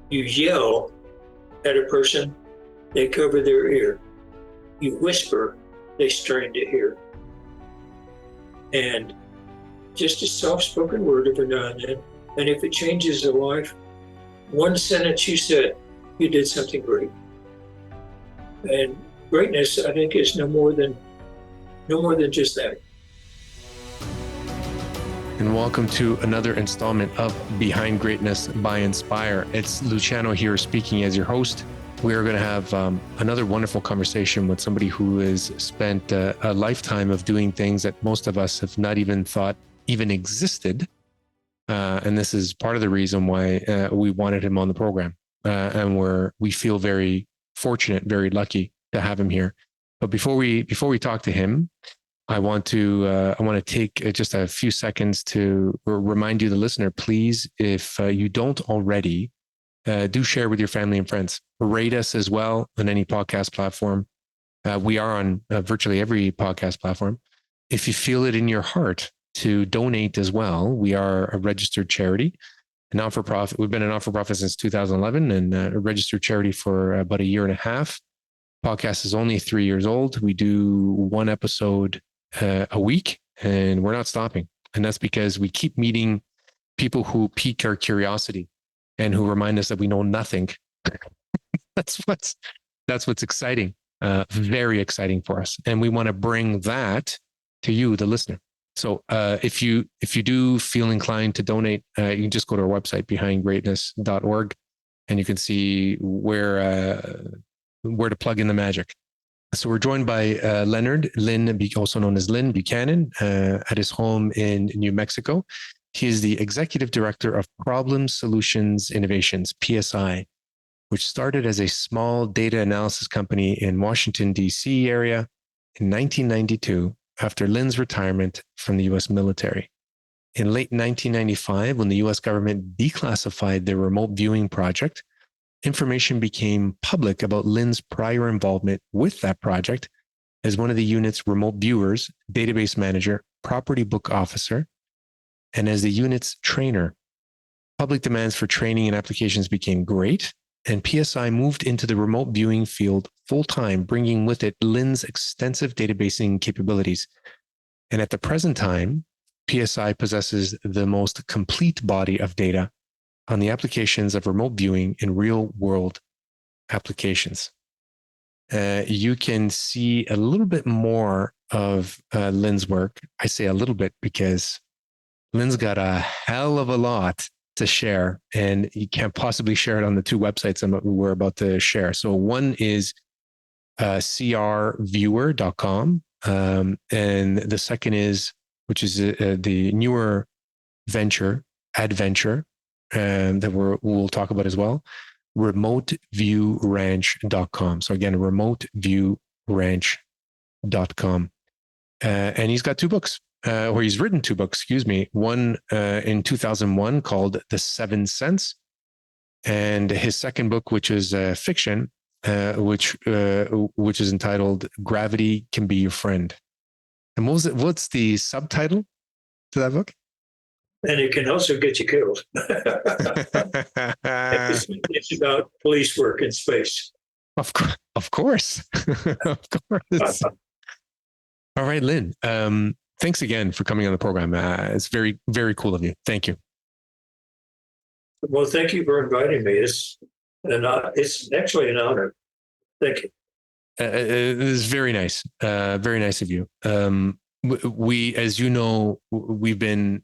You yell at a person, they cover their ear. You whisper, they strain to hear. And just a soft-spoken word every now and then. And if it changes a life, one sentence you said, you did something great. And greatness, I think, is no more than just that. And welcome to another installment of Behind Greatness by Inspire. It's Luciano here speaking as your host. We are going to have another wonderful conversation with somebody who has spent a lifetime of doing things that most of us have not even thought even existed. And this is part of the reason why we wanted him on the program. And we feel very fortunate, very lucky to have him here. But before we talk to him, I want to take just a few seconds to remind you, the listener, please, if you don't already, do share with your family and friends. Rate us as well on any podcast platform. We are on virtually every podcast platform. If you feel it in your heart to donate as well, we are a registered charity, a not-for-profit. We've been a not-for-profit since 2011 and a registered charity for about a year and a half. Podcast is only 3 years old. We do one episode a week, and we're not stopping. And that's because we keep meeting people who pique our curiosity and who remind us that we know nothing. That's what's exciting, very exciting for us. And we want to bring that to you, the listener. So if you do feel inclined to donate, you can just go to our website, behindgreatness.org, and you can see where to plug in the magic. So we're joined by Leonard, also known as Lyn Buchanan, at his home in New Mexico. He is the executive director of Problem Solutions Innovations, PSI, which started as a small data analysis company in Washington, D.C. area in 1992 after Lyn's retirement from the U.S. military. In late 1995, when the U.S. government declassified their remote viewing project, information became public about Lyn's prior involvement with that project as one of the unit's remote viewers, database manager, property book officer, and as the unit's trainer. Public demands for training and applications became great, and PSI moved into the remote viewing field full-time, bringing with it Lyn's extensive databasing capabilities. And at the present time, PSI possesses the most complete body of data on the applications of remote viewing in real-world applications. You can see a little bit more of Lyn's work. I say a little bit because Lyn's got a hell of a lot to share, and you can't possibly share it on the two websites we're about to share. So one is crviewer.com, and the second is, which is the newer adventure, that we'll talk about as well, remoteviewranch.com. So again, remoteviewranch.com. And he's got two books, or he's written two books, one in 2001 called The Seven Sense, and his second book, which is fiction, which is entitled Gravity Can Be Your Friend. And what's the subtitle to that book? And it can also get you killed. It's about police work in space. Of course. Of course. All right, Lyn. Thanks again for coming on the program. It's very, very cool of you. Thank you. Well, thank you for inviting me. It's actually an honor. Thank you. It is very nice. Very nice of you. We, as you know, we've been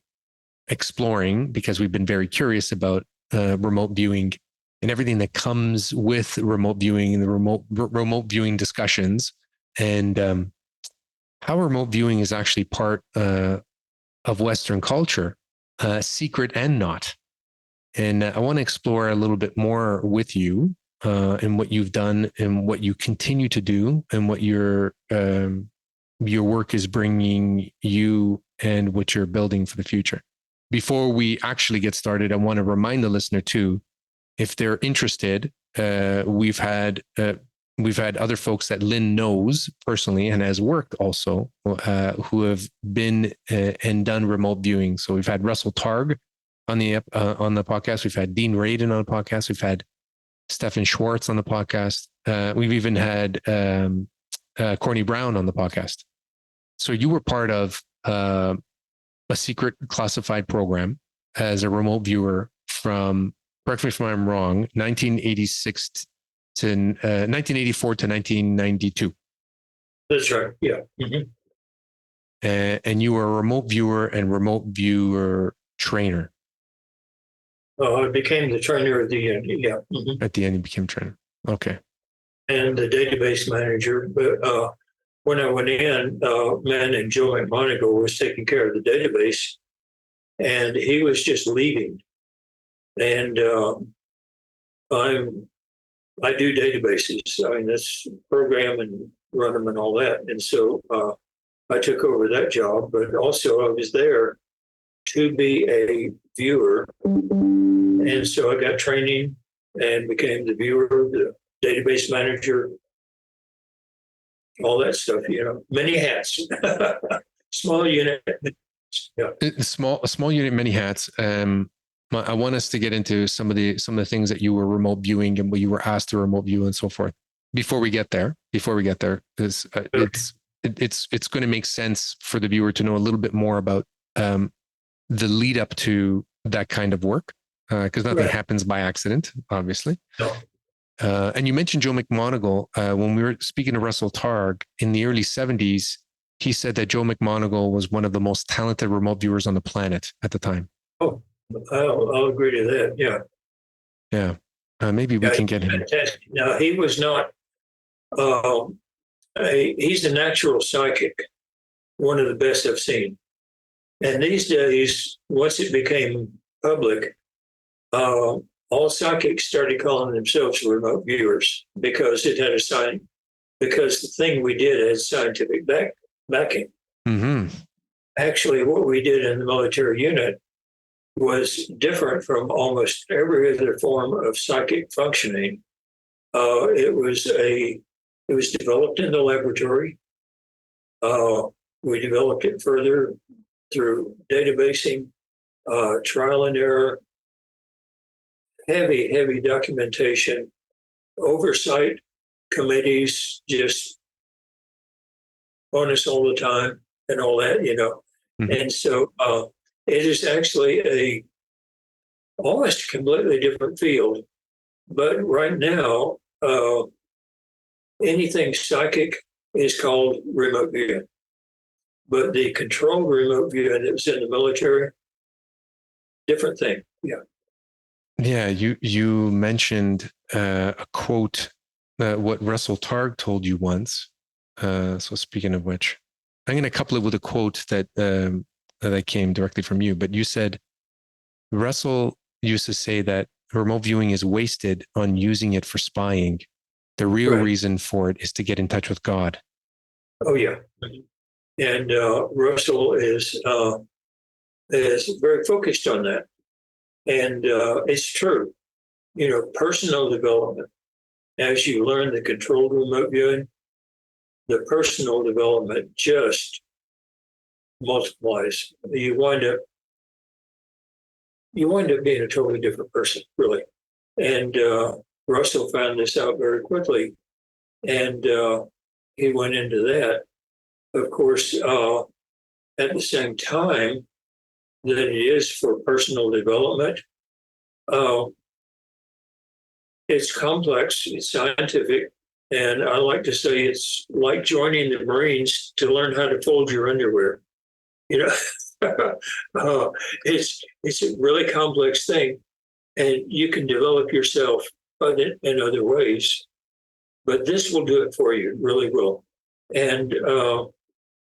exploring, because we've been very curious about remote viewing and everything that comes with remote viewing and the remote viewing discussions, and how remote viewing is actually part of Western culture, secret and not. And I want to explore a little bit more with you and what you've done and what you continue to do and what your work is bringing you and what you're building for the future. Before we actually get started, I want to remind the listener too, if they're interested, we've had other folks that Lyn knows personally and has worked also, who have been and done remote viewing. So we've had Russell Targ on the podcast. We've had Dean Radin on the podcast. We've had Stefan Schwartz on the podcast. We've even had Corny Brown on the podcast. So you were part of a secret classified program as a remote viewer from, correct me if I'm wrong, 1986 to 1984 to 1992. That's right. Yeah. Mm-hmm. And you were a remote viewer and remote viewer trainer. I became the trainer of the unit. Yeah. Mm-hmm. At the end, you became trainer. Okay. And the database manager. But when I went in, a man named Joe McMonagle was taking care of the database, and he was just leaving. And I do databases. I mean, that's program and run them and all that. And so I took over that job, but also I was there to be a viewer. And so I got training and became the viewer, the database manager, all that stuff, many hats, small unit. Yeah. A small unit, many hats. I want us to get into some of the things that you were remote viewing and what you were asked to remote view and so forth. Before we get there, because it's going to make sense for the viewer to know a little bit more about the lead up to that kind of work, because nothing happens by accident, obviously. No. And you mentioned Joe McMonagle. When we were speaking to Russell Targ in the early 70s, he said that Joe McMonagle was one of the most talented remote viewers on the planet at the time. Oh, I'll agree to that. Yeah. Yeah. Maybe we can get him. Fantastic. Now, he was not, he's a natural psychic, one of the best I've seen. And these days, once it became public, all psychics started calling themselves remote viewers because it had because the thing we did had scientific backing. Mm-hmm. Actually, what we did in the military unit was different from almost every other form of psychic functioning. It was developed in the laboratory. We developed it further through databasing, trial and error, heavy documentation, oversight committees just on us all the time and all that, Mm-hmm. And so it is actually almost a completely different field. But right now, anything psychic is called remote viewing. But the controlled remote viewing that was in the military, different thing. Yeah. Yeah, you mentioned a quote, what Russell Targ told you once. So speaking of which, I'm going to couple it with a quote that came directly from you. But you said Russell used to say that remote viewing is wasted on using it for spying. The real reason for it is to get in touch with God. Oh yeah, and Russell is very focused on that. And it's true, personal development. As you learn the controlled remote viewing, the personal development just multiplies. You wind up being a totally different person, really. And Russell found this out very quickly, and he went into that. Of course, at the same time that it is for personal development, it's complex, it's scientific, and I like to say it's like joining the Marines to learn how to fold your underwear. It's a really complex thing, and you can develop yourself in other ways, but this will do it for you, it really will. And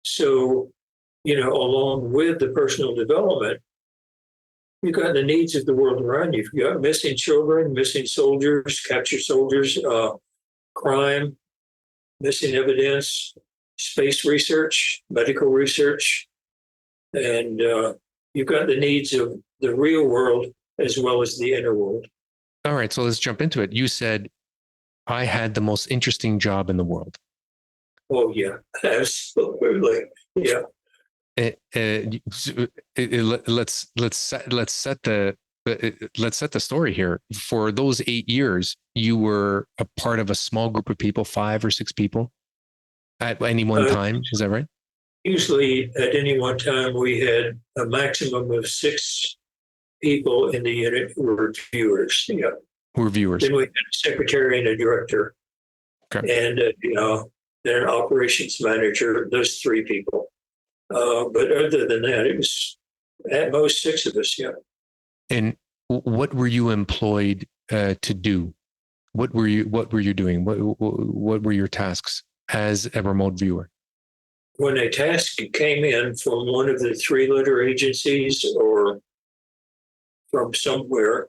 so, along with the personal development, you've got the needs of the world around you. You've got missing children, missing soldiers, captured soldiers, crime, missing evidence, space research, medical research, and you've got the needs of the real world as well as the inner world. All right, so let's jump into it. You said, I had the most interesting job in the world. Oh, yeah, absolutely. Yeah. Let's set the let's set the story here. For those 8 years, you were a part of a small group of people, 5 or 6 people at any one time. Is that right? Usually at any one time, we had a maximum of 6 people in the unit who were viewers. Yeah. Who were viewers? Then we had a secretary and a director, Okay. and then an operations manager. Those 3 people. But other than that, it was at most 6 of us. Yeah. And what were you employed to do? What were you doing? What were your tasks as a remote viewer? When a task came in from one of the 3-letter agencies or from somewhere,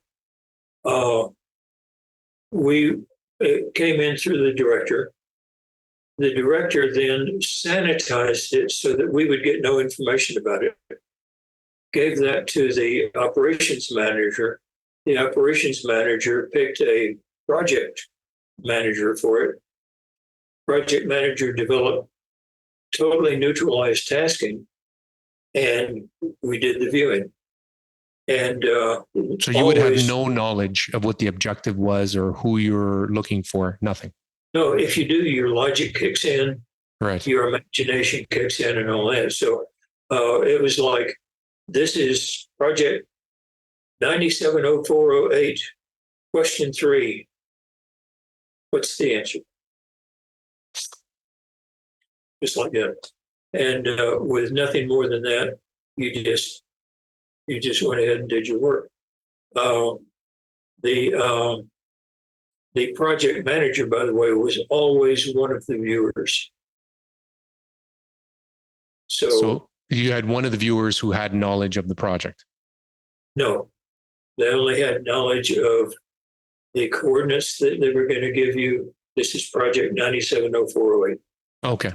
it came in through the director. The director then sanitized it so that we would get no information about it. Gave that to the operations manager. The operations manager picked a project manager for it. Project manager developed totally neutralized tasking, and we did the viewing. And so you would have no knowledge of what the objective was or who you're looking for. Nothing. No, if you do, your logic kicks in, right? Your imagination kicks in, and all that. So it was like, this is project 970408, question 3. What's the answer? Just like that. And with nothing more than that, you just went ahead and did your work. The project manager, by the way, was always one of the viewers. So you had one of the viewers who had knowledge of the project? No, they only had knowledge of the coordinates that they were going to give you. This is project 970408. Okay.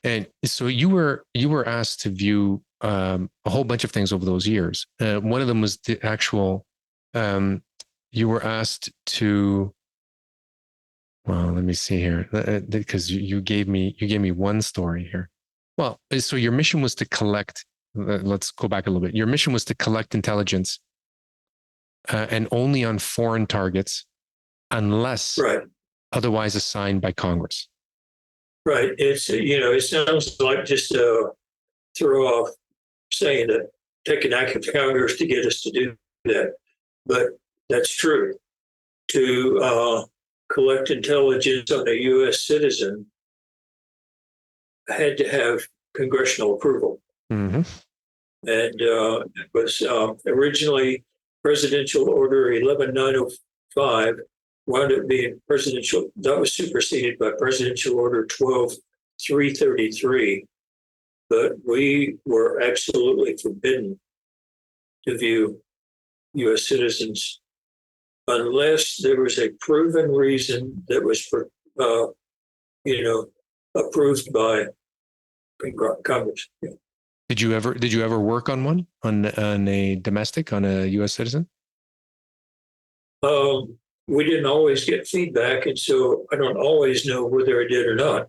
And so you were asked to view a whole bunch of things over those years. One of them was the actual. You were asked to. Well, let me see here, because you gave me one story here. Well, so your mission was to collect. Let's go back a little bit. Your mission was to collect intelligence, and only on foreign targets, unless otherwise assigned by Congress. Right. It's it sounds like just a throw off saying that take an act of Congress to get us to do that, but that's true. To collect intelligence on a U.S. citizen had to have congressional approval. Mm-hmm. And it was originally Presidential Order 11905 wound up being presidential. That was superseded by Presidential Order 12333. But we were absolutely forbidden to view U.S. citizens unless there was a proven reason that was, approved by Congress. Yeah. Did you ever work on one on a domestic, on a U.S. citizen? We didn't always get feedback, and so I don't always know whether I did or not.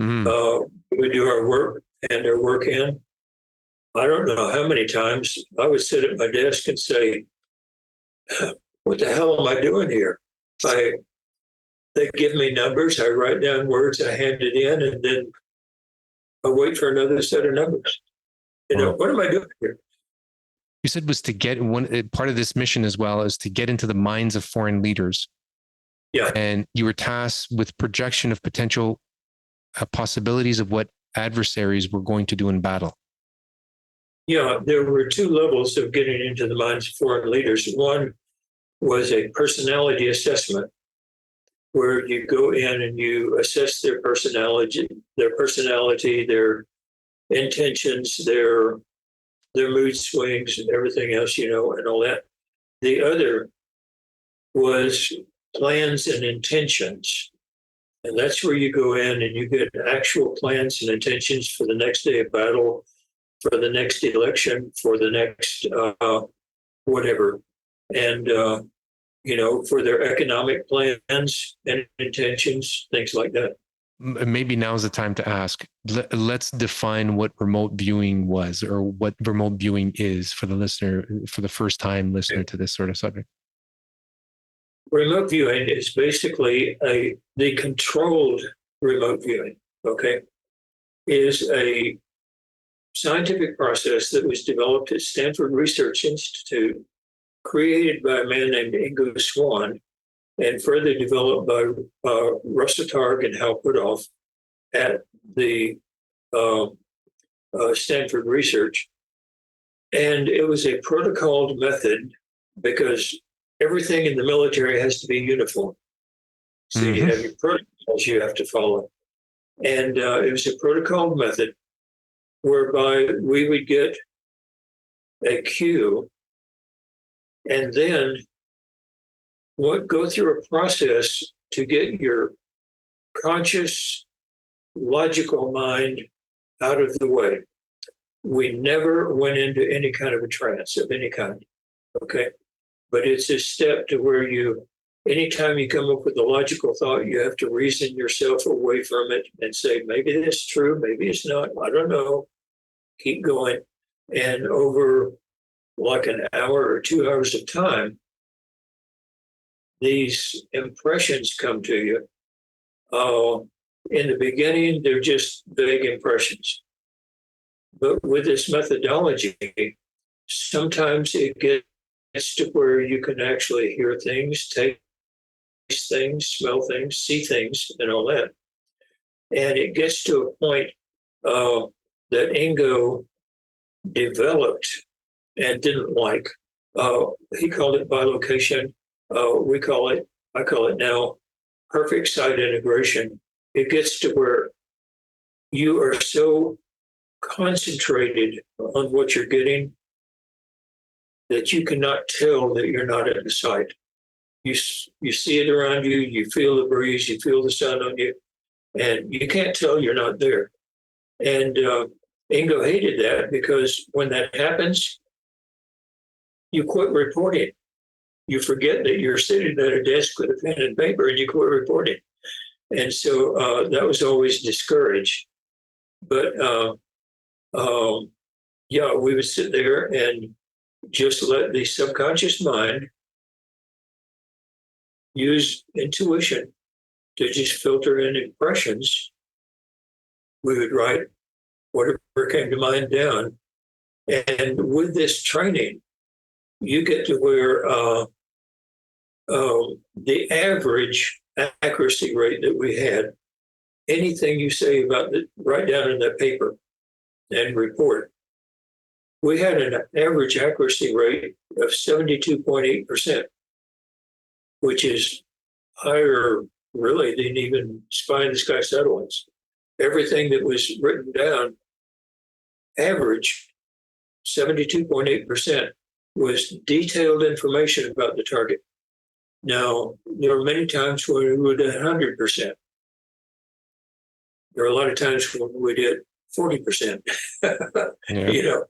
Mm-hmm. We do our work and our work in. I don't know how many times I would sit at my desk and say, what the hell am I doing here? They give me numbers, I write down words, I hand it in, and then I wait for another set of numbers. What am I doing here? You said was to get part of this mission as well is to get into the minds of foreign leaders. Yeah. And you were tasked with projection of potential possibilities of what adversaries were going to do in battle. Yeah, there were 2 levels of getting into the minds of foreign leaders. One was a personality assessment, where you go in and you assess their personality, their intentions, their mood swings, and everything else, and all that. The other was plans and intentions. And that's where you go in and you get actual plans and intentions for the next day of battle, for the next election, for the next whatever. And, for their economic plans and intentions, things like that. maybe now's the time to ask. Let's define what remote viewing was, or what remote viewing is, for the listener, for the first time listener to this sort of subject. Remote viewing is basically the controlled remote viewing, okay, is a scientific process that was developed at Stanford Research Institute, created by a man named Ingo Swann, and further developed by Russell Targ and Hal Puthoff at the Stanford Research. And it was a protocoled method because everything in the military has to be uniform. So you have your protocols you have to follow. And it was a protocoled method whereby we would get a cue and then go through a process to get your conscious, logical mind out of the way. We never went into any kind of a trance of any kind, okay? But it's a step to where anytime you come up with a logical thought, you have to reason yourself away from it and say, maybe this is true, maybe it's not, I don't know. Keep going. And over like an hour or 2 hours of time, these impressions come to you. In the beginning, they're just vague impressions. But with this methodology, sometimes it gets to where you can actually hear things, taste things, smell things, see things, and all that. And it gets to a point that Ingo developed and didn't like. He called it bilocation. I call it now perfect sight integration. It gets to where you are so concentrated on what you're getting that you cannot tell that you're not at the site. You see it around you, you feel the breeze, you feel the sun on you, and you can't tell you're not there. And Ingo hated that because when that happens, you quit reporting. You forget that you're sitting at a desk with a pen and paper and you quit reporting. And so that was always discouraged. But yeah, we would sit there and just let the subconscious mind use intuition to just filter in impressions. We would write whatever came to mind down. And with this training, you get to where the average accuracy rate that we had, anything you say about it, write down in that paper and report. We had an average accuracy rate of 72.8%, which is higher, really, than even spy-in-the-sky satellites. Everything that was written down, average 72.8%, was detailed information about the target. Now, there were many times when we would hit 100%. There are a lot of times when we did 40%. You know,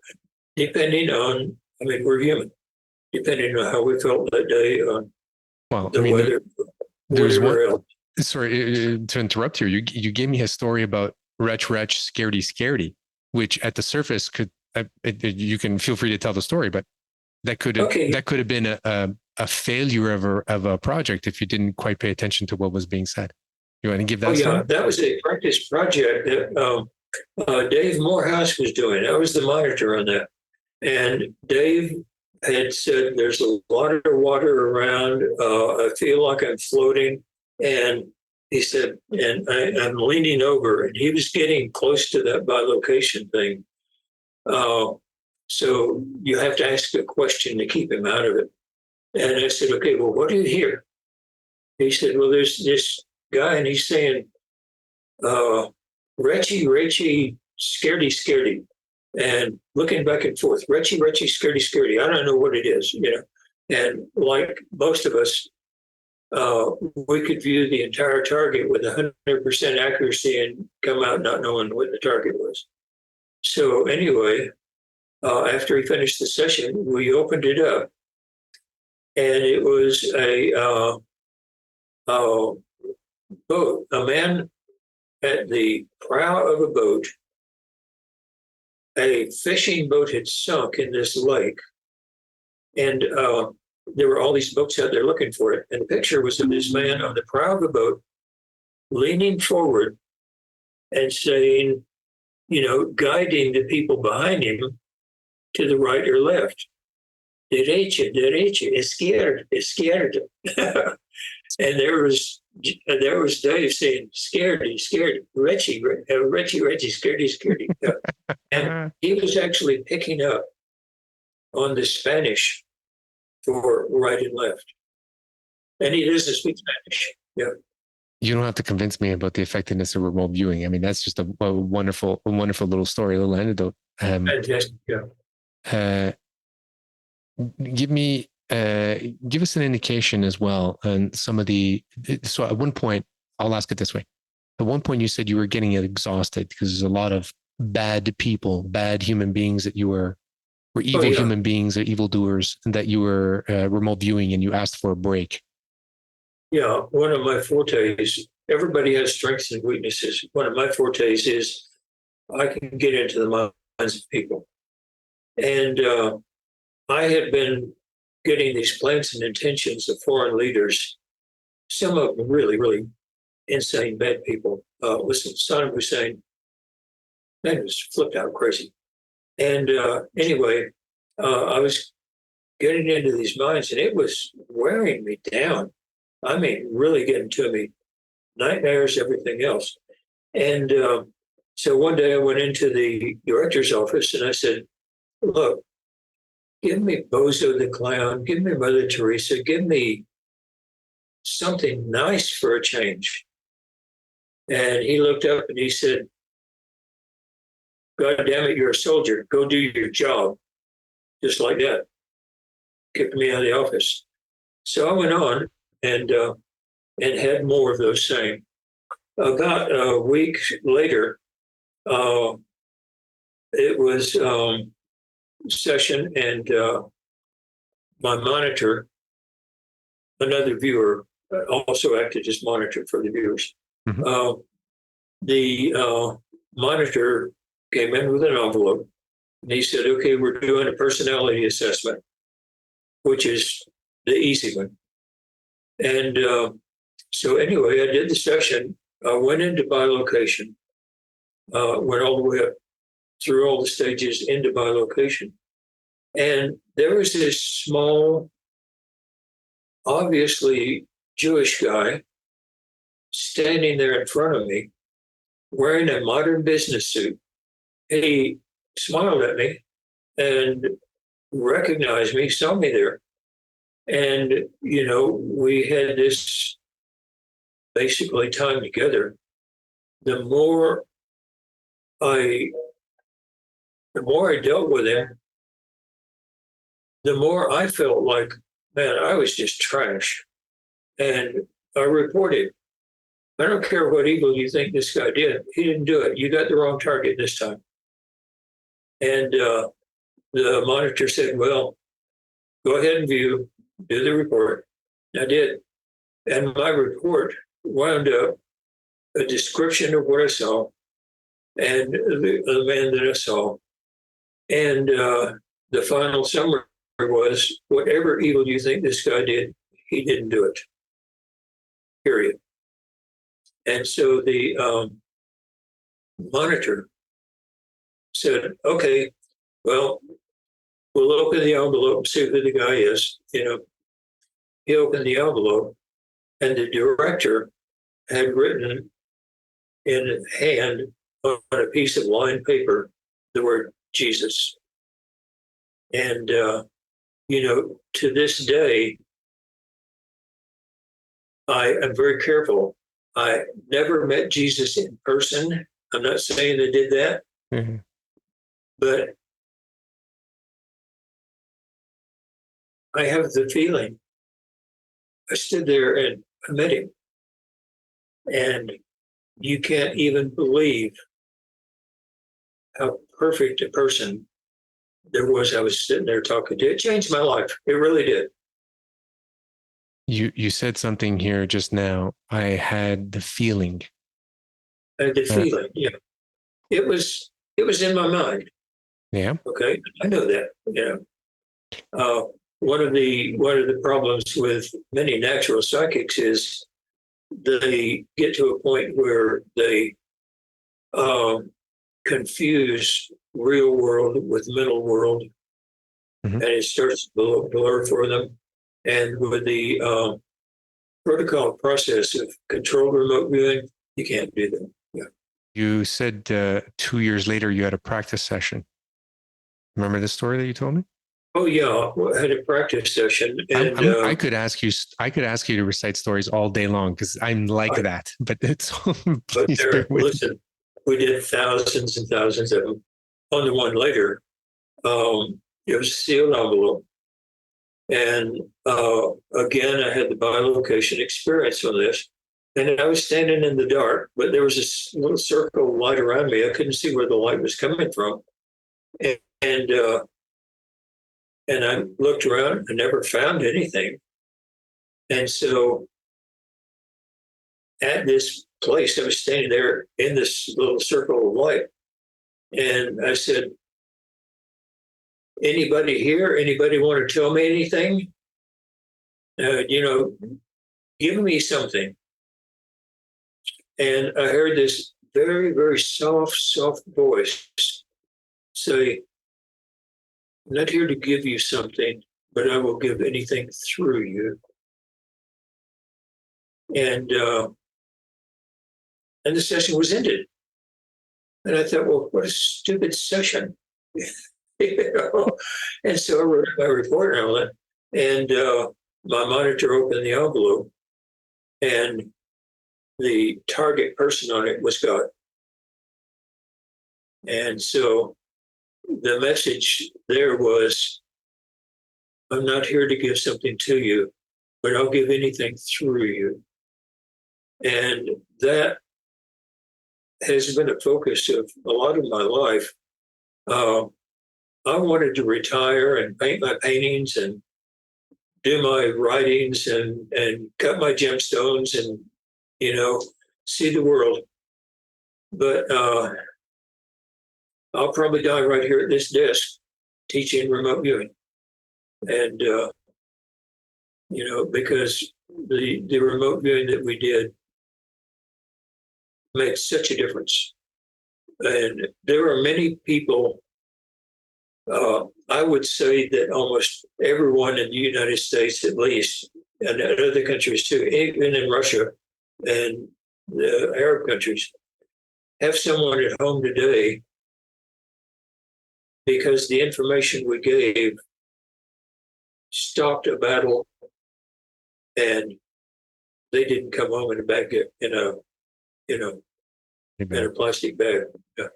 depending on, I mean, we're human, depending on how we felt that day, on the weather, there's whatever one, else. Sorry to interrupt here. You gave me a story about wretch, scaredy, scaredy, which at the surface could, you can feel free to tell the story, but that could have been a failure of a project if you didn't quite pay attention to what was being said. You want to give that story? That was a practice project that Dave Morehouse was doing. I was the monitor on that. And Dave had said, there's a lot of water around. I feel like I'm floating. And he said, and I'm leaning over, and he was getting close to that bilocation thing. So you have to ask a question to keep him out of it. And I said, okay, well, what do you hear? He said, well, there's this guy, and he's saying, retchy, scaredy, scaredy, and looking back and forth, retchy, scaredy, scaredy. I don't know what it is, you know. And like most of us, we could view the entire target with 100% accuracy and come out not knowing what the target was. So anyway, after he finished the session, we opened it up, and it was a boat, a man at the prow of a boat. A fishing boat had sunk in this lake, and there were all these boats out there looking for it. And the picture was of this man on the prow of a boat, leaning forward and saying, guiding the people behind him to the right or left. Derecha, izquierda. And there was Dave saying, scaredy, rechi, scaredy. And he was actually picking up on the Spanish for right and left. And he doesn't speak Spanish. Yeah. You don't have to convince me about the effectiveness of remote viewing. I mean, that's just a wonderful little story, a little anecdote. Fantastic. Yeah. Give us an indication as well on some of the. So at one point, I'll ask it this way. At one point, you said you were getting exhausted because there's a lot of bad people, bad human beings that you were evil human beings or evildoers, and that you were remote viewing, and you asked for a break. Yeah, one of my fortes, everybody has strengths and weaknesses. One of my fortes is I can get into the minds of people. And I had been getting these plans and intentions of foreign leaders, some of them really, really insane, bad people. Listen, Saddam Hussein, man, was flipped out crazy. And anyway, I was getting into these minds, and it was wearing me down. I mean, really getting to me, nightmares, everything else. And so one day I went into the director's office and I said, look, give me Bozo the Clown, give me Mother Teresa, give me something nice for a change. And he looked up and he said, God damn it, you're a soldier. Go do your job. Just like that. Kicked me out of the office. So I went on and had more of those same. About a week later, it was session, and my monitor, another viewer, also acted as monitor for the viewers. Mm-hmm. The monitor came in with an envelope, and he said, okay, we're doing a personality assessment, which is the easy one. And so anyway, I did the session. I went into bilocation, went all the way up through all the stages into bilocation. And there was this small, obviously Jewish guy standing there in front of me, wearing a modern business suit. He smiled at me and recognized me, saw me there. And, we had this basically time together. The more I dealt with him, the more I felt like, man, I was just trash. And I reported, I don't care what evil you think this guy did. He didn't do it. You got the wrong target this time. And the monitor said, well, go ahead and view, do the report. I did. And my report wound up a description of what I saw and the man that I saw. And the final summary was, whatever evil you think this guy did, he didn't do it. Period. And so the monitor said, okay, well, we'll open the envelope and see who the guy is. He opened the envelope, and the director had written in hand on a piece of lined paper the word Jesus. And, to this day, I am very careful. I never met Jesus in person. I'm not saying I did that, mm-hmm. But I have the feeling I stood there and I met him. And you can't even believe how perfect a person there was. I was sitting there talking to. It changed my life. It really did. You said something here just now. I had the feeling. The feeling, yeah. It was in my mind. Yeah. Okay, I know that. One of the problems with many natural psychics is they get to a point where they confuse real world with mental world, and it starts to blur for them. And with the protocol process of controlled remote viewing, you can't do that. Yeah. You said 2 years later you had a practice session. Remember the story that you told me? Oh yeah, I had a practice session, and I could ask you. I could ask you to recite stories all day long because I'm like that. But it's but please bear with listen, we did thousands and thousands of them. On the one later, it was a sealed envelope, and again, I had the bilocation experience on this, and I was standing in the dark, but there was this little circle of light around me. I couldn't see where the light was coming from, and I looked around and never found anything. And so at this place, I was standing there in this little circle of light. And I said, anybody here? Anybody want to tell me anything? Give me something. And I heard this very, very soft voice say, I'm not here to give you something, but I will give anything through you. And the session was ended. And I thought, well, what a stupid session. And so I wrote my report and all that. And my monitor opened the envelope, and the target person on it was God. And so the message there was, I'm not here to give something to you, but I'll give anything through you. And that has been a focus of a lot of my life. I wanted to retire and paint my paintings and do my writings and cut my gemstones and, see the world. But I'll probably die right here at this desk teaching remote viewing. And, because the remote viewing that we did made such a difference. And there are many people, I would say that almost everyone in the United States, at least, and in other countries too, even in Russia and the Arab countries, have someone at home today because the information we gave stopped a battle and they didn't come home in a bag, in a plastic bag. Yeah.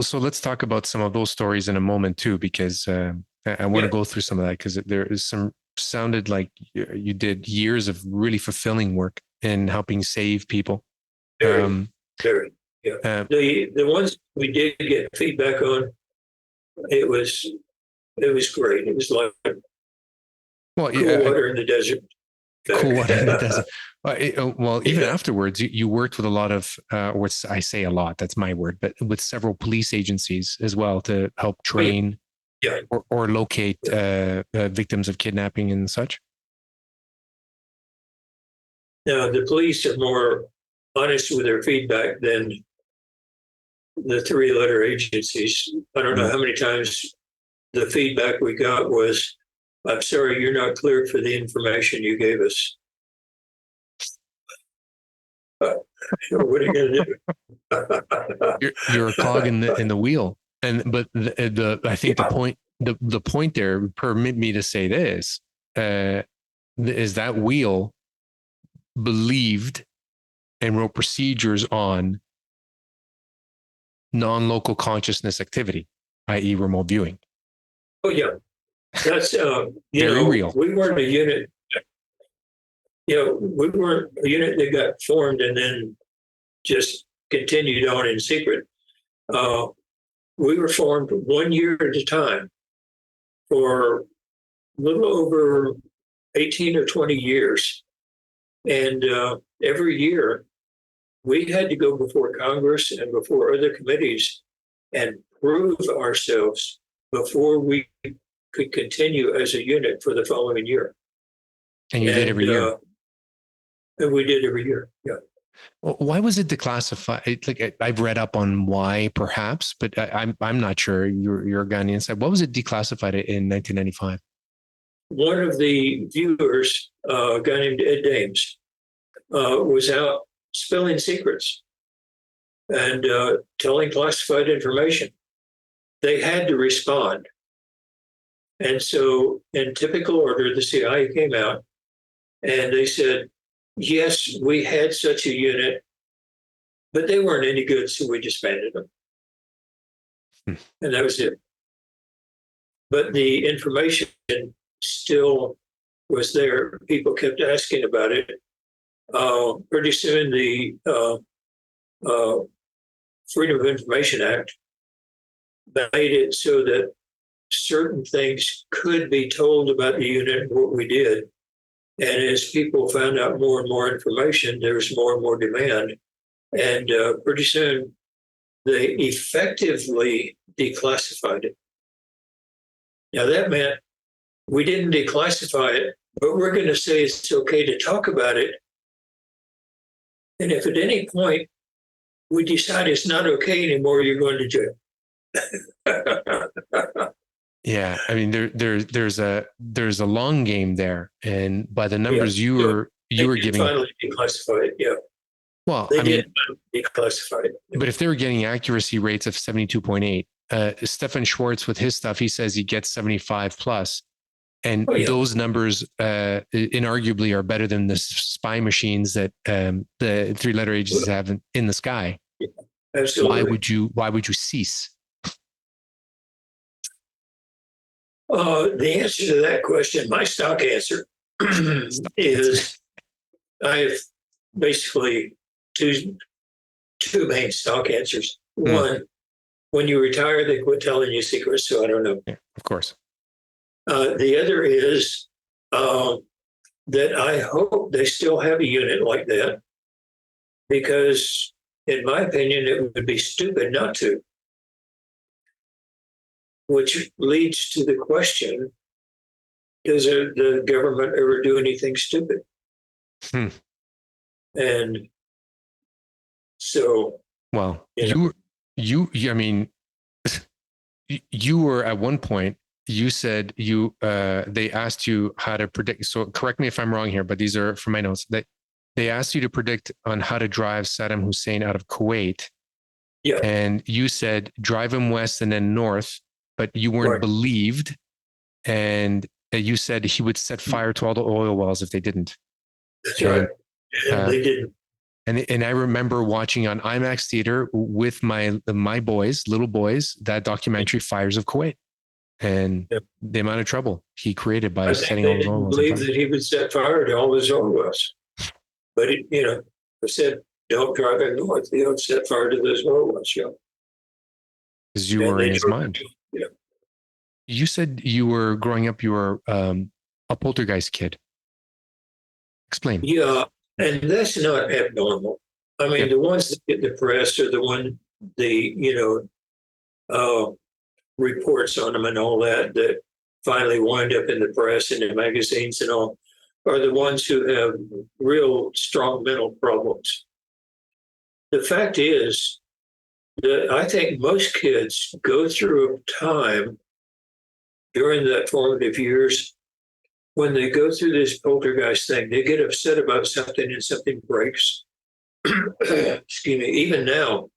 So let's talk about some of those stories in a moment too, because I want to go through some of that because there is some sounded like you did years of really fulfilling work in helping save people. Very. Yeah. The ones we did get feedback on, it was great. It was like cool water in the desert. Cool water in the desert. Well, even afterwards, you worked with a lot of, I say a lot, that's my word, but with several police agencies as well to help train or locate victims of kidnapping and such. Now, the police are more honest with their feedback than the three-letter agencies. I don't know how many times the feedback we got was, I'm sorry, you're not cleared for the information you gave us. What are you going to do? You're a cog in the wheel. But I think the point there, permit me to say this, is that wheel believed and wrote procedures on non-local consciousness activity, i.e. remote viewing. Oh yeah. That's very real. We weren't a unit. We weren't a unit that got formed and then just continued on in secret. We were formed 1 year at a time for a little over 18 or 20 years, and every year we had to go before Congress and before other committees and prove ourselves before we could continue as a unit for the following year. And you did every year. And we did every year. Yeah. Well, why was it declassified? Like I've read up on why, perhaps, but I'm not sure. You're a guy on the inside. What was it declassified in 1995? One of the viewers, a guy named Ed Dames, was out spilling secrets and telling classified information. They had to respond. And so, in typical order, the CIA came out and they said, yes, we had such a unit, but they weren't any good, so we disbanded them. And that was it. But the information still was there. People kept asking about it. Pretty soon, the Freedom of Information Act made it so that certain things could be told about the unit and what we did. And as people found out more and more information, there was more and more demand. And pretty soon, they effectively declassified it. Now, that meant we didn't declassify it, but we're going to say it's okay to talk about it. And if at any point we decide it's not okay anymore, you're going to jail. Yeah, I mean, there's a long game there, and by the numbers you were giving, finally declassify it. Yeah. Well, they did declassify it. But if they were getting accuracy rates of 72.8, Stefan Schwartz with his stuff, he says he gets 75 plus, and those numbers inarguably are better than the spy machines that the three-letter agencies have in the sky. Yeah, absolutely. Why would you cease? The answer to that question, my stock answer, is I have basically two main stock answers. One, when you retire, they quit telling you secrets, so I don't know. Yeah, of course. The other is that I hope they still have a unit like that, because in my opinion, it would be stupid not to. Which leads to the question, does the government ever do anything stupid? And so... Well, I mean, you were at one point, you said they asked you how to predict. So correct me if I'm wrong here, but these are from my notes. That they asked you to predict on how to drive Saddam Hussein out of Kuwait. Yeah. And you said drive him west and then north, but you weren't believed. And you said he would set fire to all the oil wells if they didn't. That's right. And they didn't. And I remember watching on IMAX Theater with my boys, little boys, that documentary Fires of Kuwait, and the amount of trouble he created by setting all those oil wells. Believe that he would set fire to all those oil wells, but it said don't drive it north. You don't set fire to those oil wells. Because you were in his mind. Yeah. You said you were growing up. You were a poltergeist kid. Explain. Yeah. And that's not abnormal. I mean, the ones that get the press are the one, reports on them and all that finally wind up in the press and in magazines and all, are the ones who have real strong mental problems. The fact is that I think most kids go through a time during that formative years when they go through this poltergeist thing, they get upset about something and something breaks. Excuse me. Even now,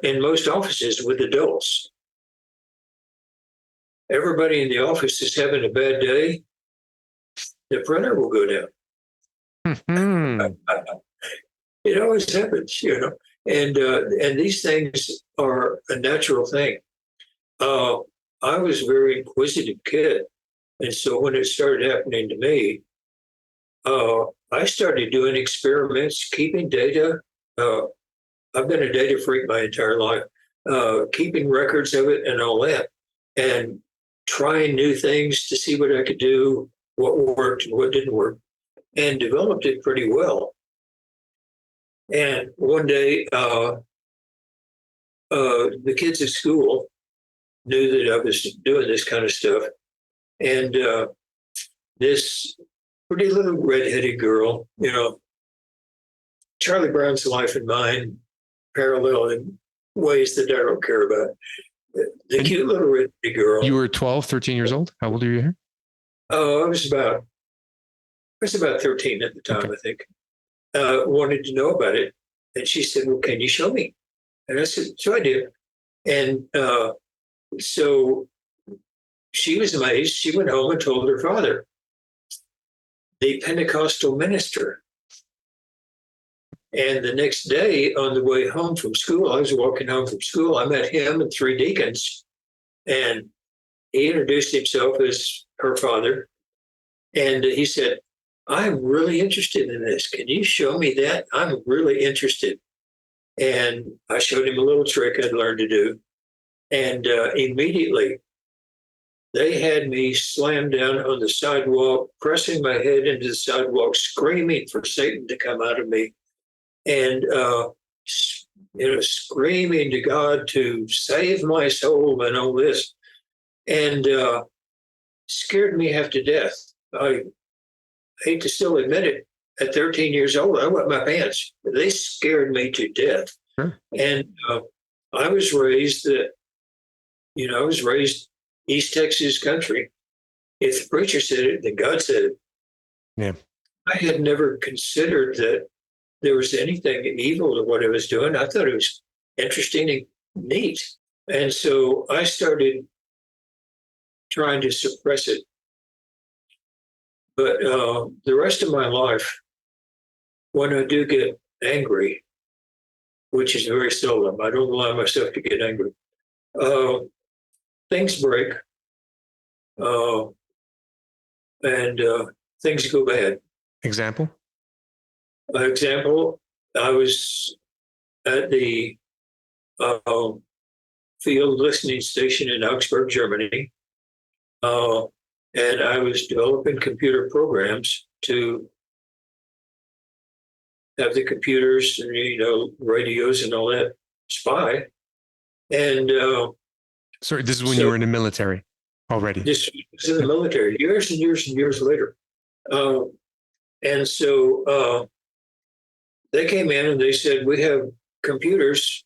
in most offices with adults, everybody in the office is having a bad day. The printer will go down. It always happens, And these things are a natural thing. I was a very inquisitive kid. And so when it started happening to me, I started doing experiments, keeping data. I've been a data freak my entire life, keeping records of it and all that, and trying new things to see what I could do, what worked and what didn't work, and developed it pretty well. And one day, the kids at school knew that I was doing this kind of stuff. And this pretty little redheaded girl, Charlie Brown's life and mine parallel in ways that I don't care about. The cute little redheaded girl. You were 12, 13 years old? How old are you here? Oh, I was about 13 at the time, okay. I think. Wanted to know about it. And she said, well, can you show me? And I said, so I did. And so she was amazed. She went home and told her father. The Pentecostal minister. And the next day on the way home from school, I was walking home from school, I met him and 3 deacons. And he introduced himself as her father. And he said, I'm really interested in this. Can you show me that? I'm really interested. And I showed him a little trick I'd learned to do. And immediately, they had me slammed down on the sidewalk, pressing my head into the sidewalk, screaming for Satan to come out of me, and screaming to God to save my soul and all this, and scared me half to death. I hate to still admit it. At 13 years old, I wet my pants. They scared me to death. Sure. And I was raised East Texas country. If the preacher said it, then God said it. Yeah. I had never considered that there was anything evil to what I was doing. I thought it was interesting and neat. And so I started trying to suppress it. But the rest of my life, when I do get angry, which is very seldom, I don't allow myself to get angry, things break, and things go bad. Example? Example, I was at the field listening station in Augsburg, Germany, and I was developing computer programs to have the computers and, radios and all that spy. And sorry, this is when you were in the military already. This was in the military, years and years and years later. And so they came in and they said, we have computers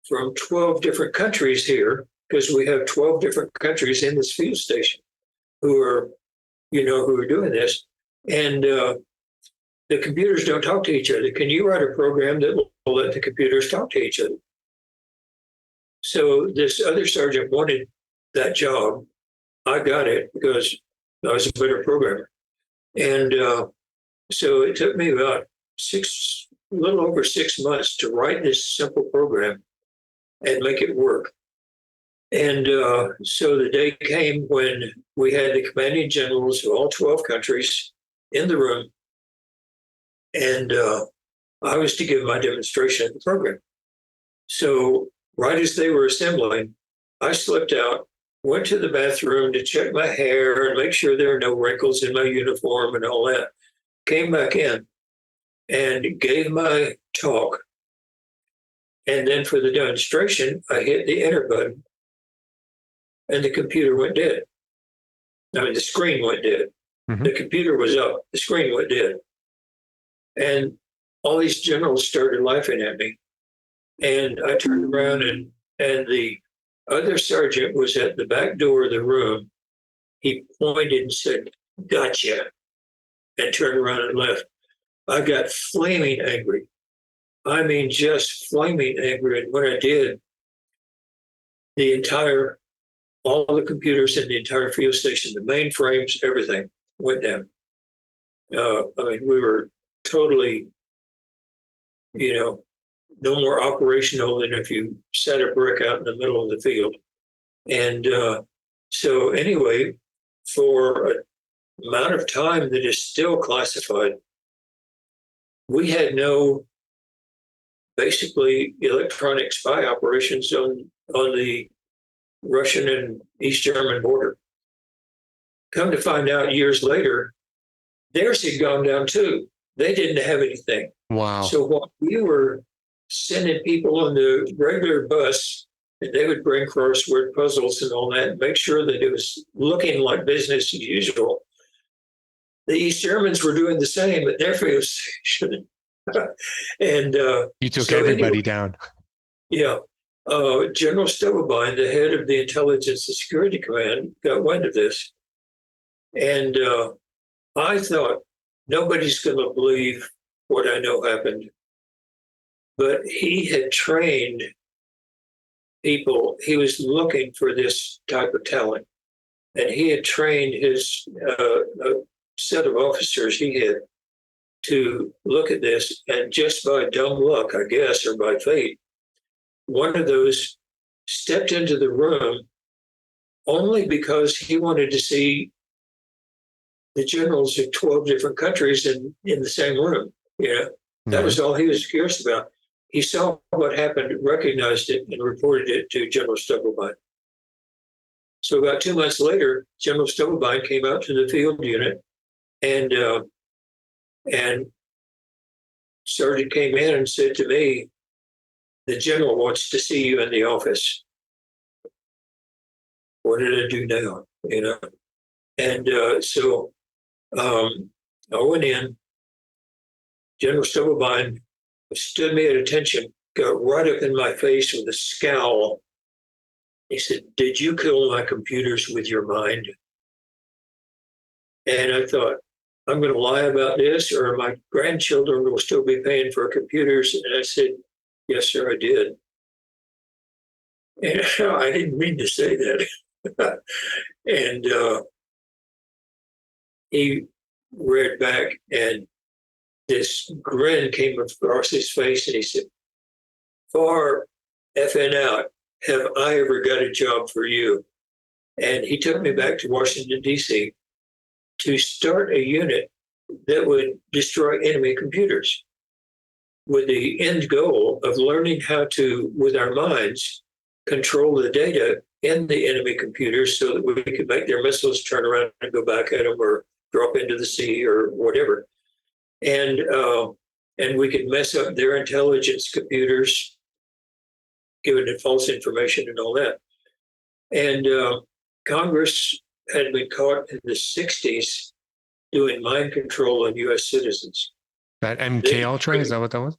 from 12 different countries here, because we have 12 different countries in this field station who are doing this. And the computers don't talk to each other. Can you write a program that will let the computers talk to each other? So this other sergeant wanted that job. I got it because I was a better programmer. And so it took me about a little over 6 months to write this simple program and make it work. And so the day came when we had the commanding generals of all 12 countries in the room. And I was to give my demonstration of the program. So right as they were assembling, I slipped out, went to the bathroom to check my hair and make sure there are no wrinkles in my uniform and all that. Came back in and gave my talk. And then for the demonstration, I hit the enter button and the computer went dead. The screen went dead. Mm-hmm. The computer was up, the screen went dead. And all these generals started laughing at me. And I turned around and the other sergeant was at the back door of the room. He pointed and said, gotcha, and turned around and left. I got flaming angry. I mean, just flaming angry. And when I did, all the computers in the entire field station, the mainframes, everything went down. We were totally, no more operational than if you set a brick out in the middle of the field. And so anyway, for an amount of time that is still classified, we had no basically electronic spy operations on the Russian and East German border. Come to find out years later, theirs had gone down too. They didn't have anything. Wow. So while we were sending people on the regular bus, and they would bring crossword puzzles and all that, and make sure that it was looking like business as usual. The East Germans were doing the same at their field station. And you took so everybody anyway, down. Yeah. General Stubblebine, the head of the Intelligence and Security Command, got wind of this. And I thought, nobody's going to believe what I know happened. But he had trained people. He was looking for this type of talent. And he had trained his set of officers he had to look at this. And just by dumb luck, I guess, or by fate, one of those stepped into the room only because he wanted to see the generals of 12 different countries in the same room. That was all he was curious about. He saw what happened, recognized it, and reported it to General Stubblebine. So about 2 months later, General Stubblebine came out to the field unit and Sergeant came in and said to me, "The general wants to see you in the office." What did I do now? And so I went in. General Stubblebine stood me at attention, got right up in my face with a scowl. He said, "Did you kill my computers with your mind?" And I thought, I'm going to lie about this, or my grandchildren will still be paying for computers. And I said, "Yes, sir, I did." And I didn't mean to say that. And he read back, and this grin came across his face, and he said, "Far effing out, have I ever got a job for you?" And he took me back to Washington, D.C. to start a unit that would destroy enemy computers with the end goal of learning how to, with our minds, control the data in the enemy computers so that we could make their missiles turn around and go back at them or drop into the sea or whatever. And we could mess up their intelligence computers, giving it false information and all that. And Congress had been caught in the 60s doing mind control on U.S. citizens. That MK Ultra, is that what that was?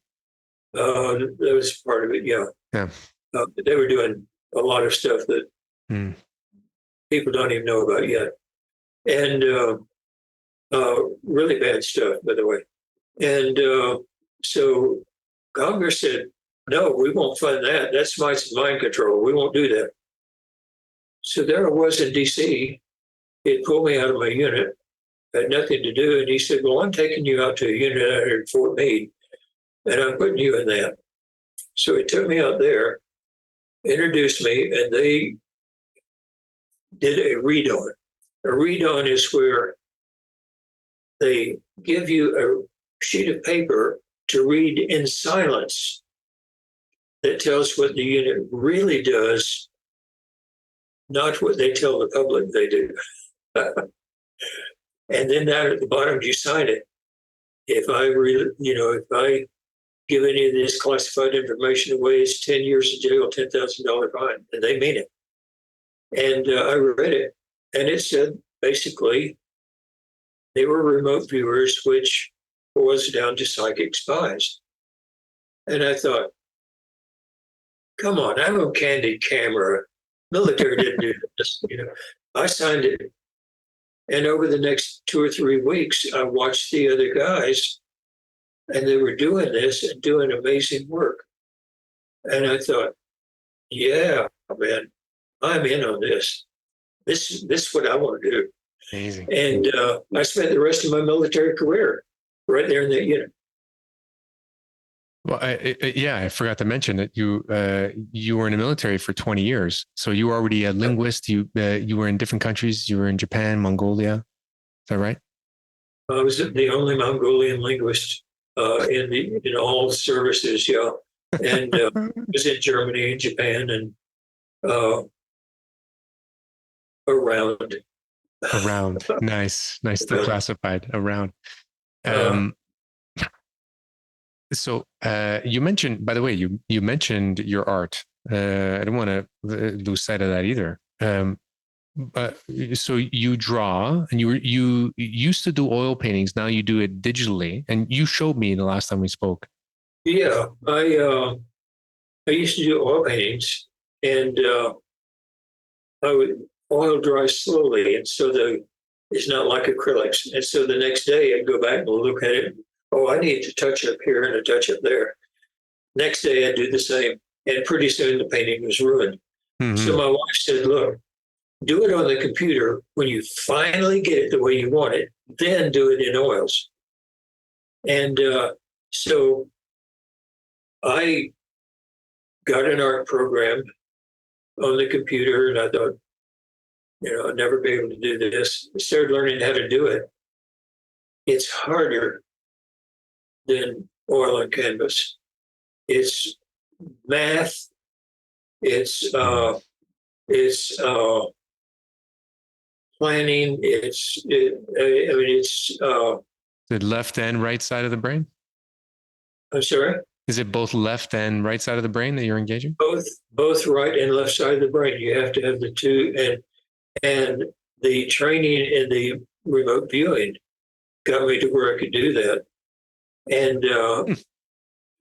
That was part of it, yeah. Yeah. They were doing a lot of stuff that people don't even know about yet. And really bad stuff, by the way. And so Congress said, "No, we won't fund that. That's mind control. We won't do that." So there I was in D.C. He pulled me out of my unit, had nothing to do. And he said, "Well, I'm taking you out to a unit out here at Fort Meade, and I'm putting you in that." So he took me out there, introduced me, and they did a read-on. A read-on is where they give you a sheet of paper to read in silence that tells what the unit really does, not what they tell the public they do. And then down at the bottom, you sign it. If I give any of this classified information away, it's 10 years in jail, $10,000 fine, and they mean it. And I read it, and it said basically they were remote viewers, which boils down to psychic spies. And I thought, come on, I'm a candid camera. Military didn't do this. I signed it. And over the next 2 or 3 weeks, I watched the other guys, and they were doing this and doing amazing work. And I thought, yeah, man, I'm in on this. This is what I want to do. Amazing. And I spent the rest of my military career right there in that unit. Well, I forgot to mention that you were in the military for 20 years. So you were already a linguist. You were in different countries. You were in Japan, Mongolia. Is that right? I was the only Mongolian linguist in all services, yeah. And I was in Germany and Japan and around. Around. Nice. Still classified. Around. So you mentioned, by the way, you mentioned your art. I don't want to lose sight of that either. But so you draw, and you used to do oil paintings. Now you do it digitally, and you showed me the last time we spoke. Yeah, I used to do oil paintings, and I would oil dry slowly, and so it's not like acrylics. And so the next day I'd go back and look at it. Oh, I need to touch up here and a touch up there. Next day I'd do the same, and pretty soon the painting was ruined. Mm-hmm. So my wife said, "Look, do it on the computer. When you finally get it the way you want it, then do it in oils." And so I got an art program on the computer, and I thought, I'd never be able to do this. I started learning how to do it. It's harder than oil and canvas. It's math. It's planning. It's the left and right side of the brain. I'm sorry. Is it both left and right side of the brain that you're engaging? Both right and left side of the brain. You have to have the two, and the training in the remote viewing got me to where I could do that. And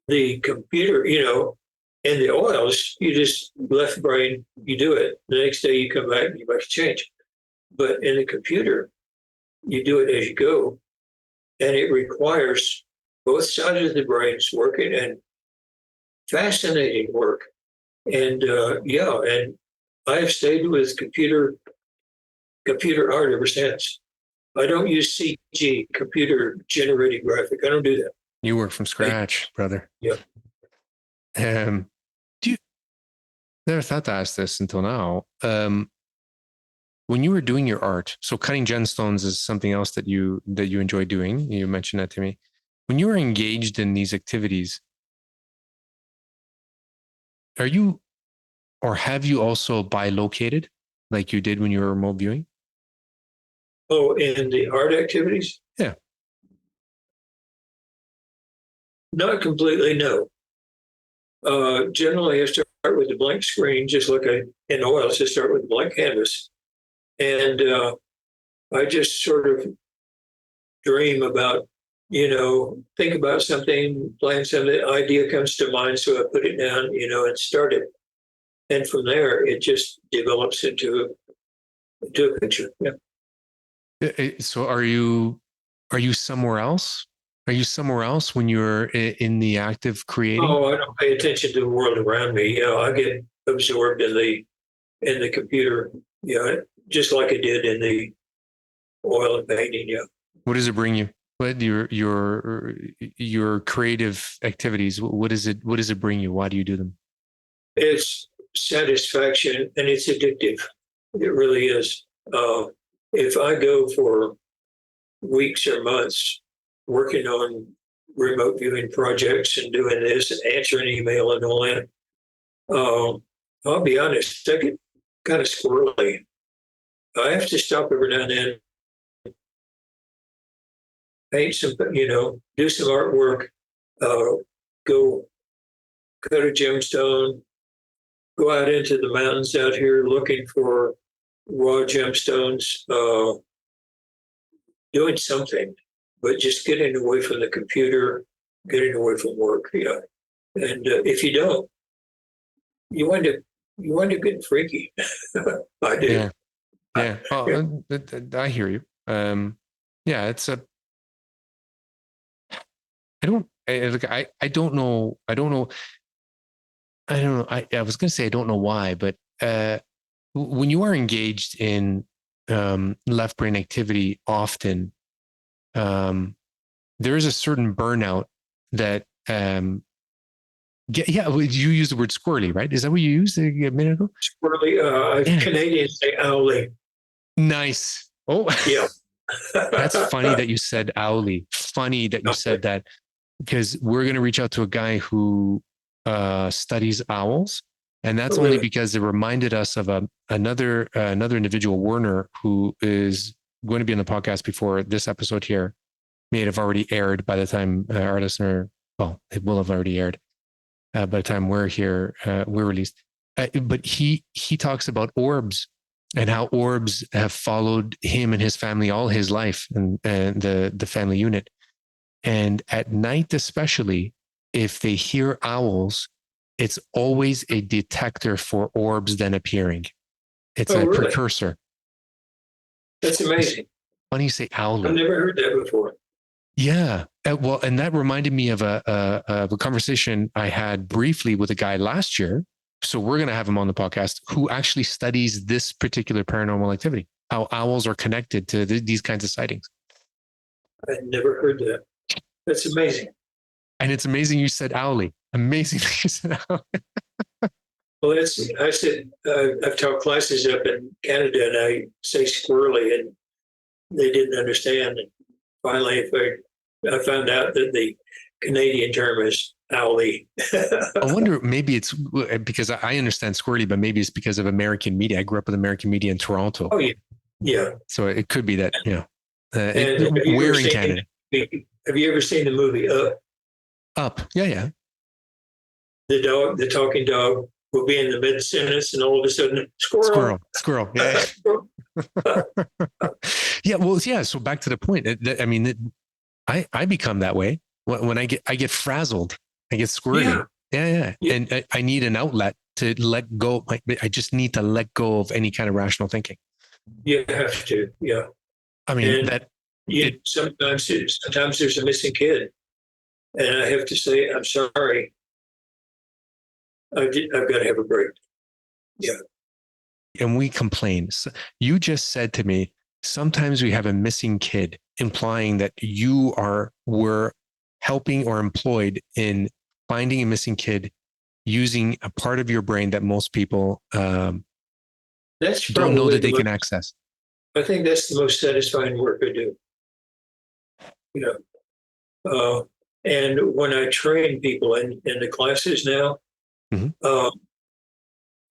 the computer, and the oils, you just left brain, you do it. The next day you come back and you make a change. But in the computer, you do it as you go, and it requires both sides of the brains working, and fascinating work. And and I've stayed with computer art ever since. I don't use CG, computer generated graphic. I don't do that. You work from scratch, brother. Yeah. Never thought to ask this until now. When you were doing your art, so cutting gemstones is something else that you enjoy doing. You mentioned that to me. When you were engaged in these activities, are you, or have you also bilocated like you did when you were remote viewing? Oh, in the art activities? Yeah. Not completely, no. Generally, I start with the blank screen, just like in oils, I start with a blank canvas. And I just sort of dream about, think about something, plan something, idea comes to mind, so I put it down, and start it. And from there, it just develops into a picture. Yeah. So are you somewhere else? Are you somewhere else when you're in the act of creating? Oh, I don't pay attention to the world around me. I get absorbed in the computer, just like I did in the oil and painting. Yeah. What does it bring you? What your creative activities? What does it bring you? Why do you do them? It's satisfaction, and it's addictive. It really is. If I go for weeks or months working on remote viewing projects and doing this and answering email and all that, I'll be honest, I get kind of squirrely. I have to stop every now and then, paint some, do some artwork, go cut a gemstone, go out into the mountains out here looking for raw gemstones, doing something, but just getting away from the computer, getting away from work. Yeah. And if you don't, you wind up getting freaky. I do. Yeah. Yeah. Oh, I hear you. Yeah, it's I don't know. I was going to say, I don't know why, but when you are engaged in left brain activity often, there is a certain burnout that, you use the word squirrely, right? Is that what you used a minute ago? Squirrely, Canadians say owly. Nice. Oh, yeah. That's funny that you said owly. Funny that you said that, because we're going to reach out to a guy who studies owls. And that's only because it reminded us of another individual, Werner, who is going to be on the podcast before this episode here may have already aired by the time our listener Well, it will have already aired by the time we're released. But he talks about orbs and how orbs have followed him and his family all his life, and the family unit. And at night, especially, if they hear owls, it's always a detector for orbs then appearing. It's Oh, a really? precursor. That's amazing. Funny you say I've owlet. never heard that before. Yeah. Well, and that reminded me of a conversation I had briefly with a guy last year. So we're going to have him on the podcast who actually studies this particular paranormal activity, how owls are connected to these kinds of sightings. I'd never heard that. That's amazing. And it's amazing you said owly. Amazing that you said owly. Well, I said, I've taught classes up in Canada and I say squirrely and they didn't understand. And finally, I found out that the Canadian term is owly. I wonder, maybe it's because I understand squirrely, but maybe it's because of American media. I grew up with American media in Toronto. Oh, yeah. Yeah. So it could be that, Have where in Canada? Have you ever seen the movie Up? Up. Yeah, yeah. The talking dog will be in the mid sentence, and all of a sudden, squirrel. Yeah. Yeah. Well, yeah. So back to the point. I become that way when I get frazzled. I get squirrely. Yeah. And I need an outlet to let go. I just need to let go of any kind of rational thinking. You have to. Yeah. I mean, sometimes there's a missing kid, and I have to say, I'm sorry. I've got to have a break. Yeah. And we complain. So you just said to me, sometimes we have a missing kid, implying that you were helping or employed in finding a missing kid using a part of your brain that most people don't know that they can access. I think that's the most satisfying work I do. And when I train people in the classes now,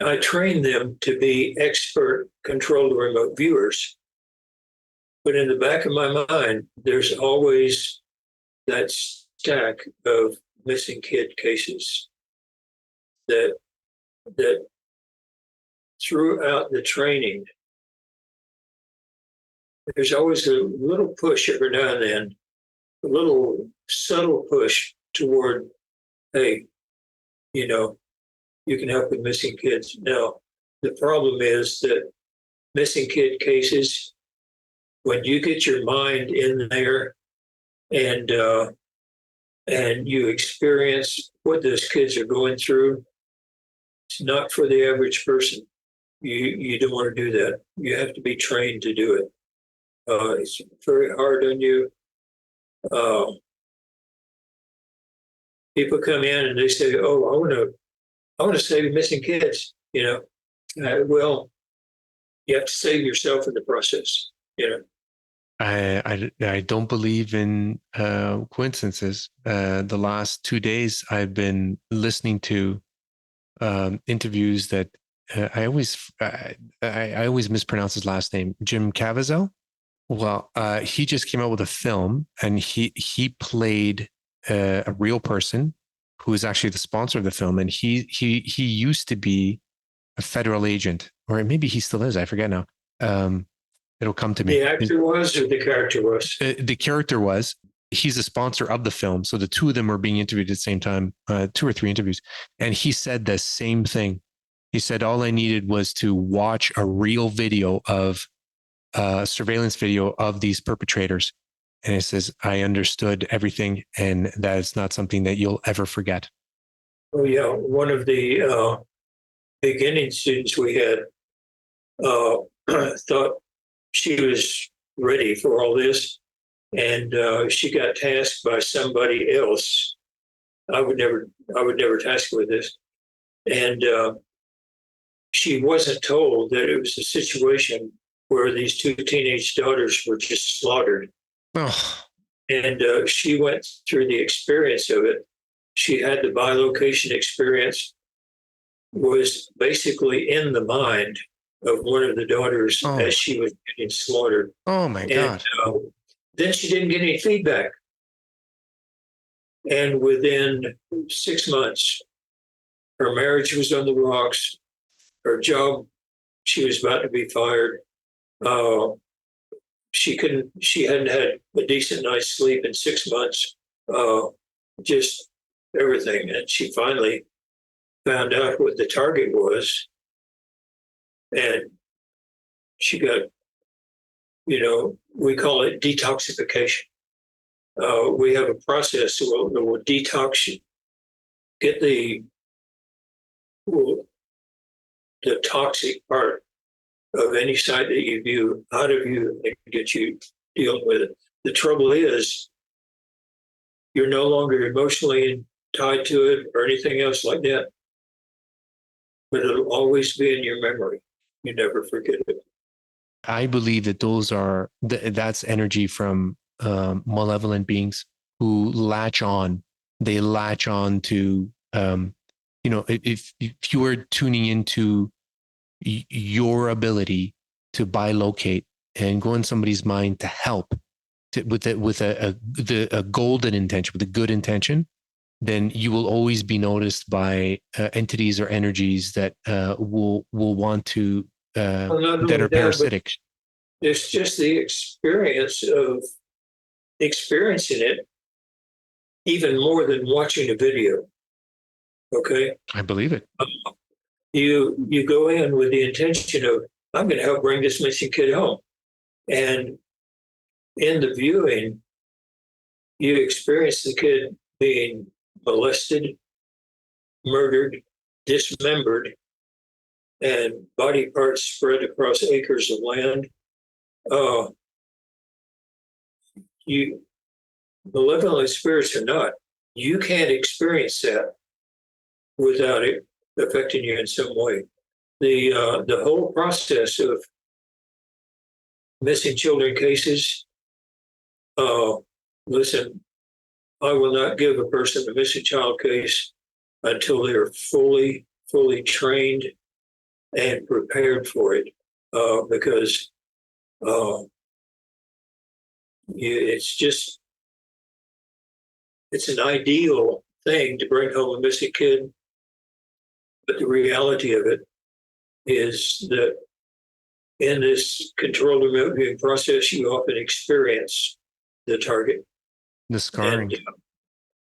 I train them to be expert controlled remote viewers. But in the back of my mind, there's always that stack of missing kid cases that throughout the training, there's always a little push every now and then, a little subtle push toward, hey, you can help with missing kids. Now, the problem is that missing kid cases, when you get your mind in there and you experience what those kids are going through, it's not for the average person. You don't want to do that. You have to be trained to do it. It's very hard on you. People come in and they say, "Oh, I want to save missing kids." Well, you have to save yourself in the process. I don't believe in coincidences. The last 2 days, I've been listening to interviews that I always mispronounce his last name, Jim Caviezel. Well, he just came out with a film, and he played a real person who is actually the sponsor of the film, and he used to be a federal agent, or maybe he still is. I forget now. It'll come to me. The actor was, or the character was? The character was. He's a sponsor of the film, so the two of them were being interviewed at the same time, 2 or 3 interviews, and he said the same thing. He said all I needed was to watch a real video of surveillance video of these perpetrators. And it says, I understood everything, and that is not something that you'll ever forget. Oh, yeah. One of the beginning students we had thought she was ready for all this, and she got tasked by somebody else. I would never task her with this. And she wasn't told that it was a situation where these 2 teenage daughters were just slaughtered. Oh. And she went through the experience of it. She had the bilocation experience, was basically in the mind of one of the daughters as she was getting slaughtered. Oh, my God. Then she didn't get any feedback. And within 6 months, her marriage was on the rocks. Her job, she was about to be fired. She hadn't had a decent night's sleep in 6 months. Just everything. And she finally found out what the target was. And she got, we call it detoxification. We have a process that will detox you, get the toxic part of any site that you view out of you and get you dealing with it. The trouble is, you're no longer emotionally tied to it or anything else like that, but it'll always be in your memory. You never forget it. I believe that that's energy from malevolent beings who latch on. They latch on to, if you are tuning into your ability to bilocate and go in somebody's mind to help with a golden intention, with a good intention, then you will always be noticed by entities or energies that will want to that are parasitic. It's just the experience of experiencing it even more than watching a video. Okay, I believe it. You go in with the intention of, I'm going to help bring this missing kid home, and in the viewing, you experience the kid being molested, murdered, dismembered, and body parts spread across acres of land. You, malevolent spirits or not, you can't experience that without it affecting you in some way. The whole process of missing children cases, listen, I will not give a person a missing child case until they're fully trained and prepared for it, because it's an ideal thing to bring home a missing kid, but the reality of it is that in this controlled remote viewing process, you often experience the target. The scarring. And,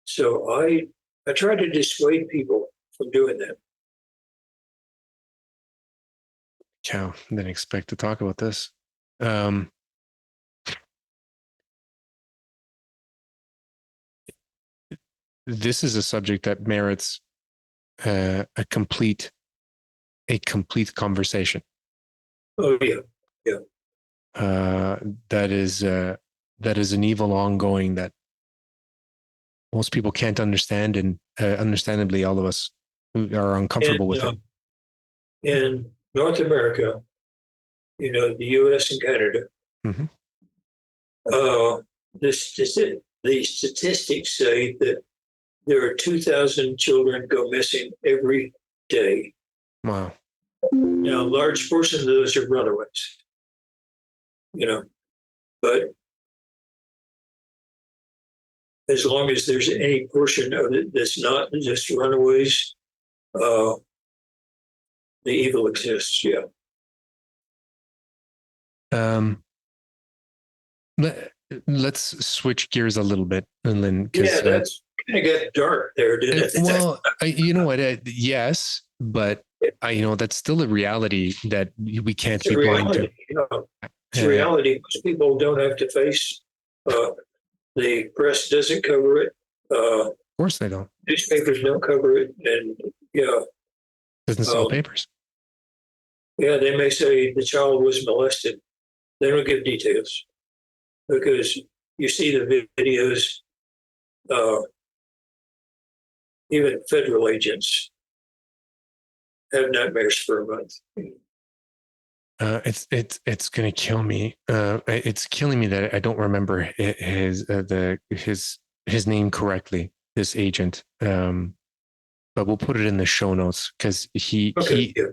so I try to dissuade people from doing that. Yeah, didn't expect to talk about this. This is a subject that merits a complete conversation. Oh yeah. That is an evil ongoing that most people can't understand, and understandably, all of us are uncomfortable with it. In North America, the U.S. and Canada, mm-hmm. The statistics say that there are 2,000 children go missing every day. Wow. Now, a large portion of those are runaways, but as long as there's any portion of it that's not just runaways, the evil exists. Yeah. Let's switch gears a little bit, Lyn. Yeah, that's kind of got dark there, didn't it? Well, you know what? Yes, but that's still a reality that we can't be blind to. It's a reality most people don't have to face. The press doesn't cover it. Of course they don't. Newspapers don't cover it, and doesn't sell papers. Yeah, they may say the child was molested. They don't give details because you see the videos. Even federal agents have nightmares for a month. It's going to kill me. It's killing me that I don't remember his name correctly. This agent, but we'll put it in the show notes because he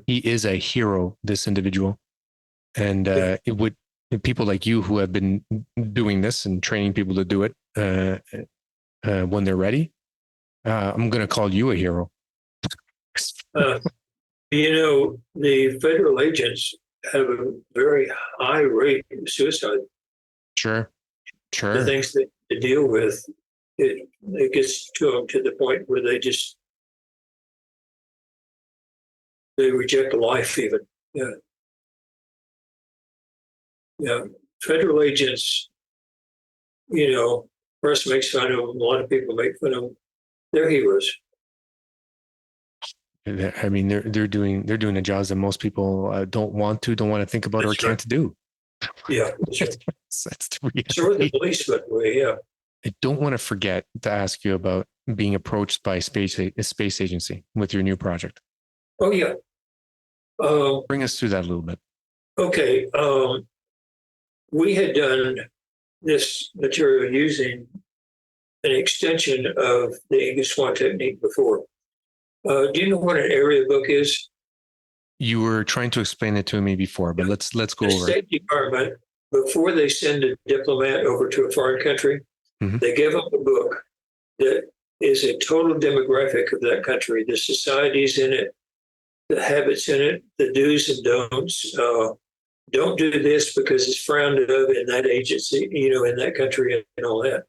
is a hero. This individual, and it would people like you who have been doing this and training people to do it. when they're ready. I'm going to call you a hero. Uh, the federal agents have a very high rate of suicide. Sure. The things that they deal with, it gets to them to the point where they reject life even. Yeah. Yeah. Federal agents, press makes fun of them. A lot of people make fun of them. They're heroes. I mean, they're doing the jobs that most people don't want to think about or can't do. Yeah, that's right. That's the reality. So are the police, by the way. Yeah. I don't want to forget to ask you about being approached by a space agency with your new project. Oh yeah. Bring us through that a little bit. Okay. We had done this material using an extension of the English swan technique before. Do you know what an area book is? You were trying to explain it to me before, but let's go over it. The State Department, before they send a diplomat over to a foreign country, they give them a book that is a total demographic of that country, the societies in it, the habits in it, the do's and don'ts. Don't do this because it's frowned of in that agency, in that country and all that.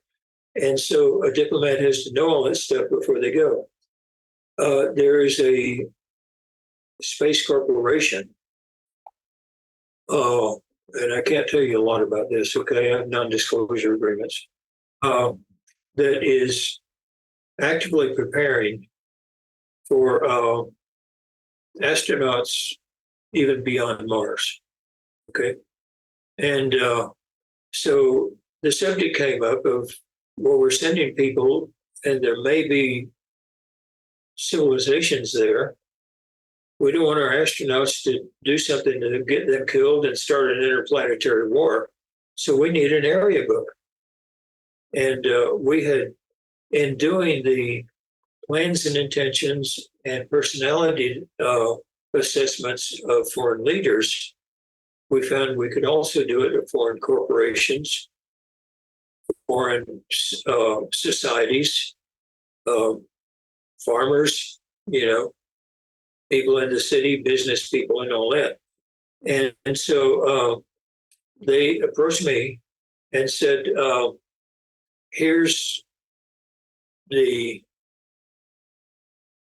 And so a diplomat has to know all that stuff before they go. There is a space corporation, and I can't tell you a lot about this, okay? I have non-disclosure agreements, that is actively preparing for astronauts even beyond Mars, okay? And so the subject came up of, well, we're sending people and there may be civilizations there. We don't want our astronauts to do something to get them killed and start an interplanetary war. So we need an area book. And we had, in doing the plans and intentions and personality assessments of foreign leaders, we found we could also do it at foreign corporations, foreign societies, farmers, people in the city, business people, and all that. And so they approached me and said, here's the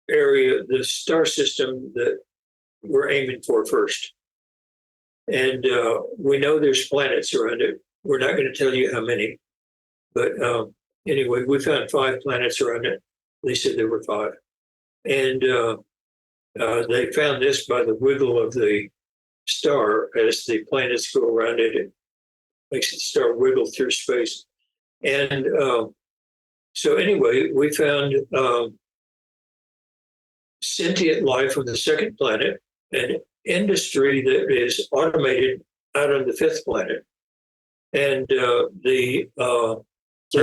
area, the star system that we're aiming for first. And we know there's planets around it. We're not going to tell you how many. But anyway, we found 5 planets around it. They said there were 5. And they found this by the wiggle of the star as the planets go around it. It makes the star wiggle through space. And so anyway, we found sentient life on the 2nd planet, an industry that is automated out on the 5th planet. And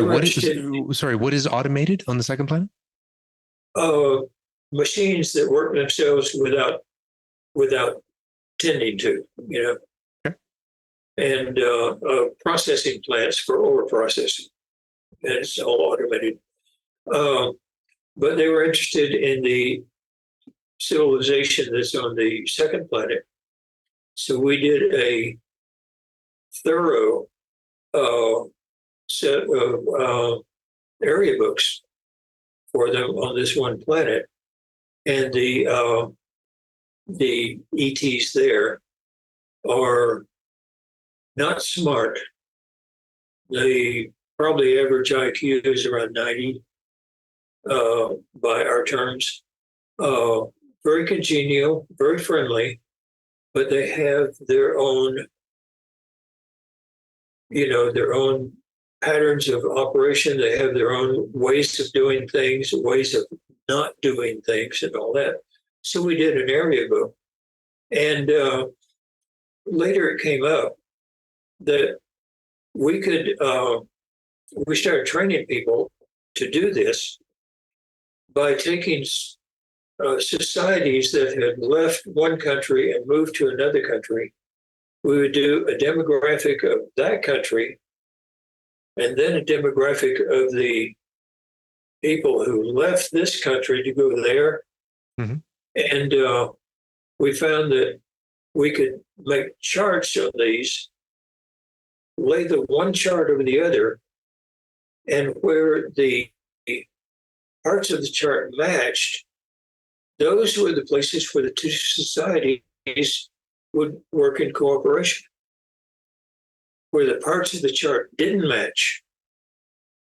what is automated on the 2nd planet? Machines that work themselves without tending to, Okay. And processing plants for ore processing, and it's all automated. But they were interested in the civilization that's on the 2nd planet, so we did a thorough set of area books for them on this one planet. And the ETs there are not smart. They probably average IQ is around 90 by our terms. Very congenial, very friendly, but they have their own, their own patterns of operation. They have their own ways of doing things, ways of not doing things, and all that. So we did an area book. And later it came up that we could, we started training people to do this by taking societies that had left one country and moved to another country. We would do a demographic of that country and then a demographic of the people who left this country to go there. Mhm. And we found that we could make charts of these, lay the one chart over the other, and where the parts of the chart matched, those were the places where the two societies would work in cooperation. Where the parts of the chart didn't match,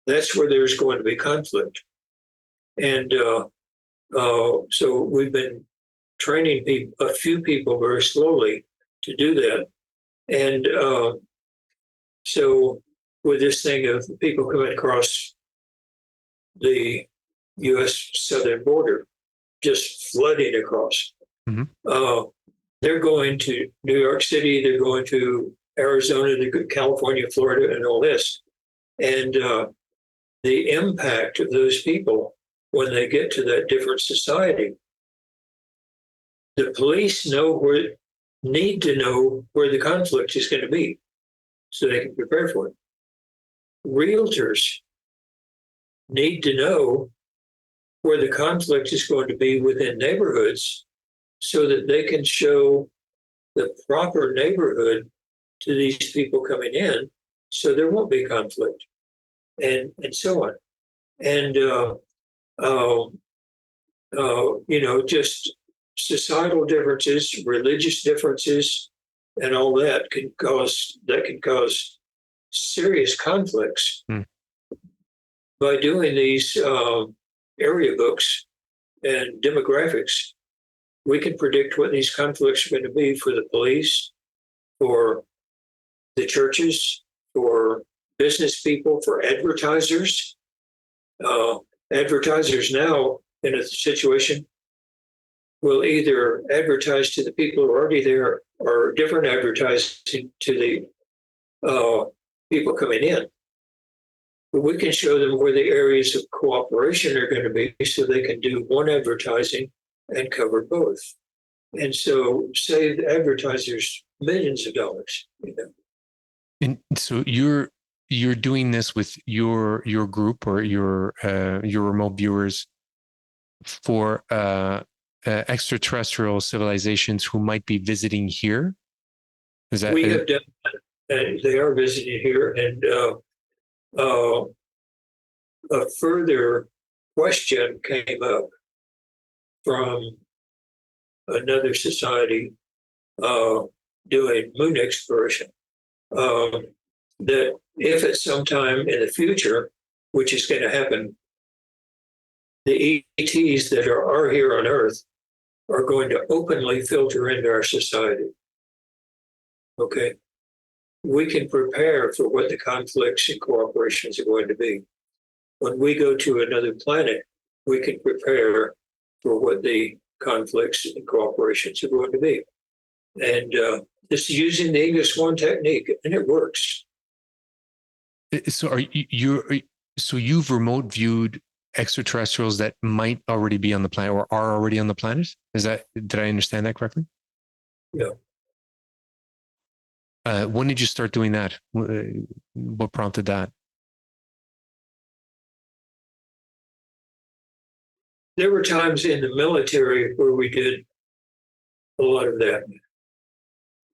that's where there's going to be conflict. And so we've been training a few people very slowly to do that. And so with this thing of people coming across the U.S. southern border, just flooding across, they're going to New York City, they're going to Arizona, they're going to California, Florida, and all this. And the impact of those people when they get to that different society, the police need to know where the conflict is going to be so they can prepare for it. Realtors need to know where the conflict is going to be within neighborhoods so that they can show the proper neighborhood to these people coming in so there won't be conflict and so on. And, just societal differences, religious differences, and all that can cause serious conflicts. By doing these area books and demographics, we can predict what these conflicts are going to be for the police, for the churches, for business people, for advertisers. Advertisers now in a situation will either advertise to the people who are already there or different advertising to the people coming in. But we can show them where the areas of cooperation are going to be so they can do one advertising and cover both. And so save advertisers millions of dollars. And so you're doing this with your group or your remote viewers for extraterrestrial civilizations who might be visiting here? Is that we have done that, and they are visiting here, and a further question came up from another society doing moon exploration, that if at some time in the future, which is going to happen, the ETs that are here on Earth are going to openly filter into our society. Okay? We can prepare for what the conflicts and cooperations are going to be. When we go to another planet, we can prepare for what the conflicts and cooperations are going to be. And this is using the English one technique, and it works. So you've remote viewed extraterrestrials that might already be on the planet or are already on the planet? Did I understand that correctly? Yeah. When did you start doing that? What prompted that? There were times in the military where we did a lot of that.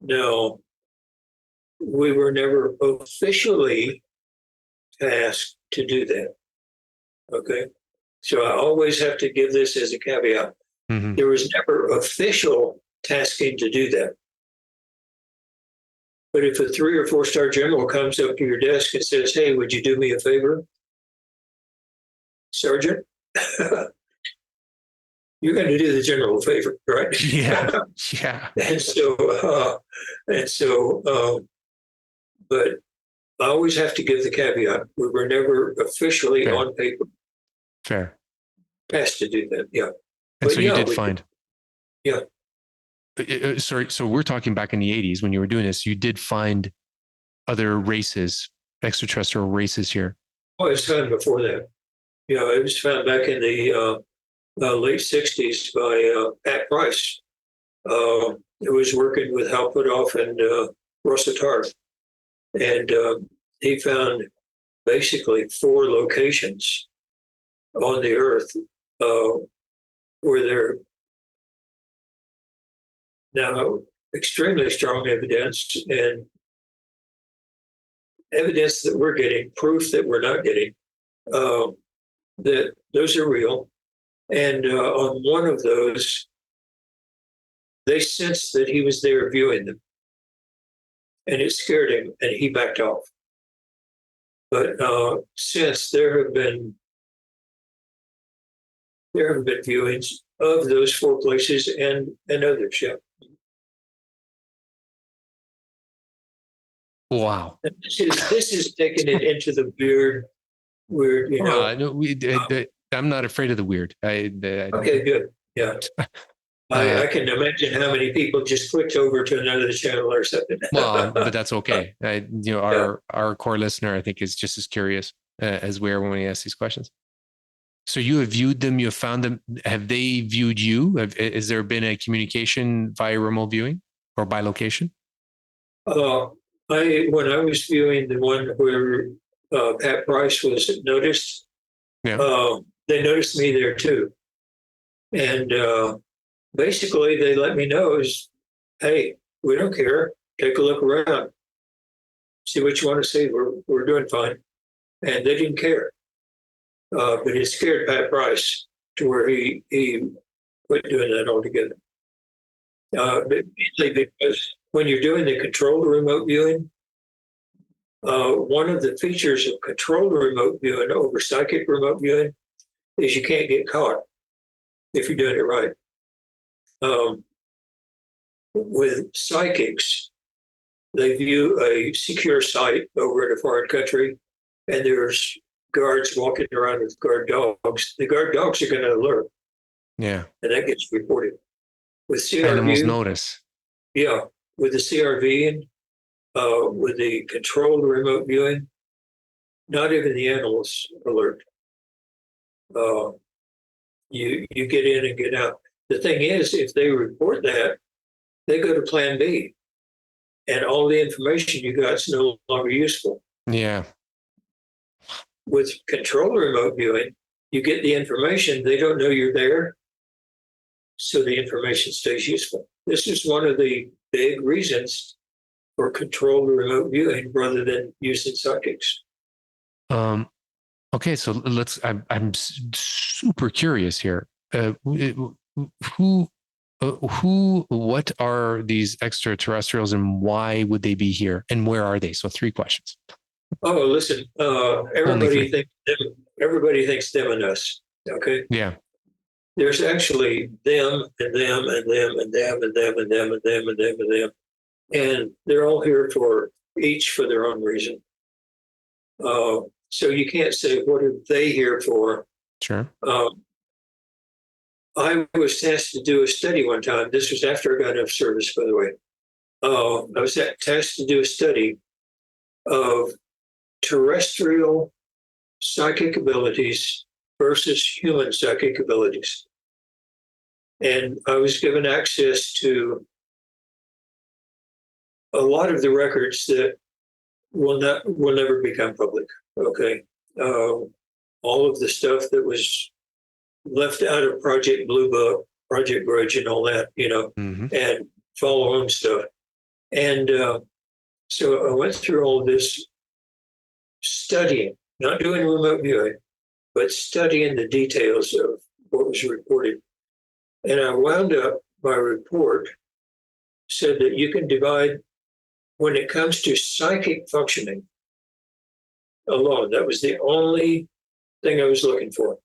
No, we were never officially tasked to do that. Okay. So I always have to give this as a caveat. There was never official tasking to do that. But if a 3 or 4 star general comes up to your desk and says, "Hey, would you do me a favor, Sergeant?" You're going to do the general a favor, right? Yeah. Yeah. But I always have to give the caveat. We were never officially on paper. Fair. Tasked to do that, yeah. And so you did find. Yeah. Sorry. So we're talking back in the 80s when you were doing this, you did find other races, extraterrestrial races here. Oh, it was found before that. Yeah, it was found back in the late 60s by Pat Price. It was working with Hal Puthoff and Rossiter. And he found basically 4 locations on the Earth, where there are now extremely strong evidence and evidence that we're getting, proof that we're not getting, that those are real. And on one of those, they sensed that he was there viewing them. And it scared him, and he backed off. But since there have been viewings of those 4 places and others. Yeah. Wow. And this is taking it into the weird, you know. No, I'm not afraid of the weird. Okay, good. Yeah. I can imagine how many people just clicked over to another channel or something. Well, but that's okay. Our core listener, I think, is just as curious as we are when we ask these questions. So you have viewed them, you have found them. Have they viewed you? Has there been a communication via remote viewing or bilocation? When I was viewing the one where Pat Price was noticed, they noticed me there too. And basically, they let me know is, hey, we don't care. Take a look around. See what you want to see. We're doing fine. And they didn't care. But it scared Pat Price to where he quit doing that altogether. But mainly because when you're doing the controlled remote viewing, one of the features of controlled remote viewing over psychic remote viewing is you can't get caught if you're doing it right. With psychics, they view a secure site over in a foreign country, and there's guards walking around with guard dogs. The guard dogs are going to alert. Yeah. And that gets reported. With CRV, animals notice. Yeah. With the CRV and with the controlled remote viewing, not even the animals alert. You get in and get out. The thing is, if they report that, they go to plan B. And all the information you got is no longer useful. Yeah. With controlled remote viewing, you get the information, they don't know you're there, so the information stays useful. This is one of the big reasons for controlled remote viewing rather than using psychics. Okay, so I'm super curious here. What are these extraterrestrials and why would they be here and where are they? So 3 questions. Oh, listen, everybody thinks them and us. Okay. Yeah. There's actually them and them and them and them and them and them and them and them and them. And they're all here for each for their own reason. So you can't say, what are they here for? Sure. I was tasked to do a study one time. This was after I got out of service, by the way. I was tasked to do a study of terrestrial psychic abilities versus human psychic abilities. And I was given access to a lot of the records that will never become public. Okay. All of the stuff that was left out of Project Blue Book, Project Bridge, and all that, and follow-on stuff. And so I went through all of this studying, not doing remote viewing, but studying the details of what was reported. And I wound up, my report said that you can divide, when it comes to psychic functioning alone, that was the only thing I was looking for.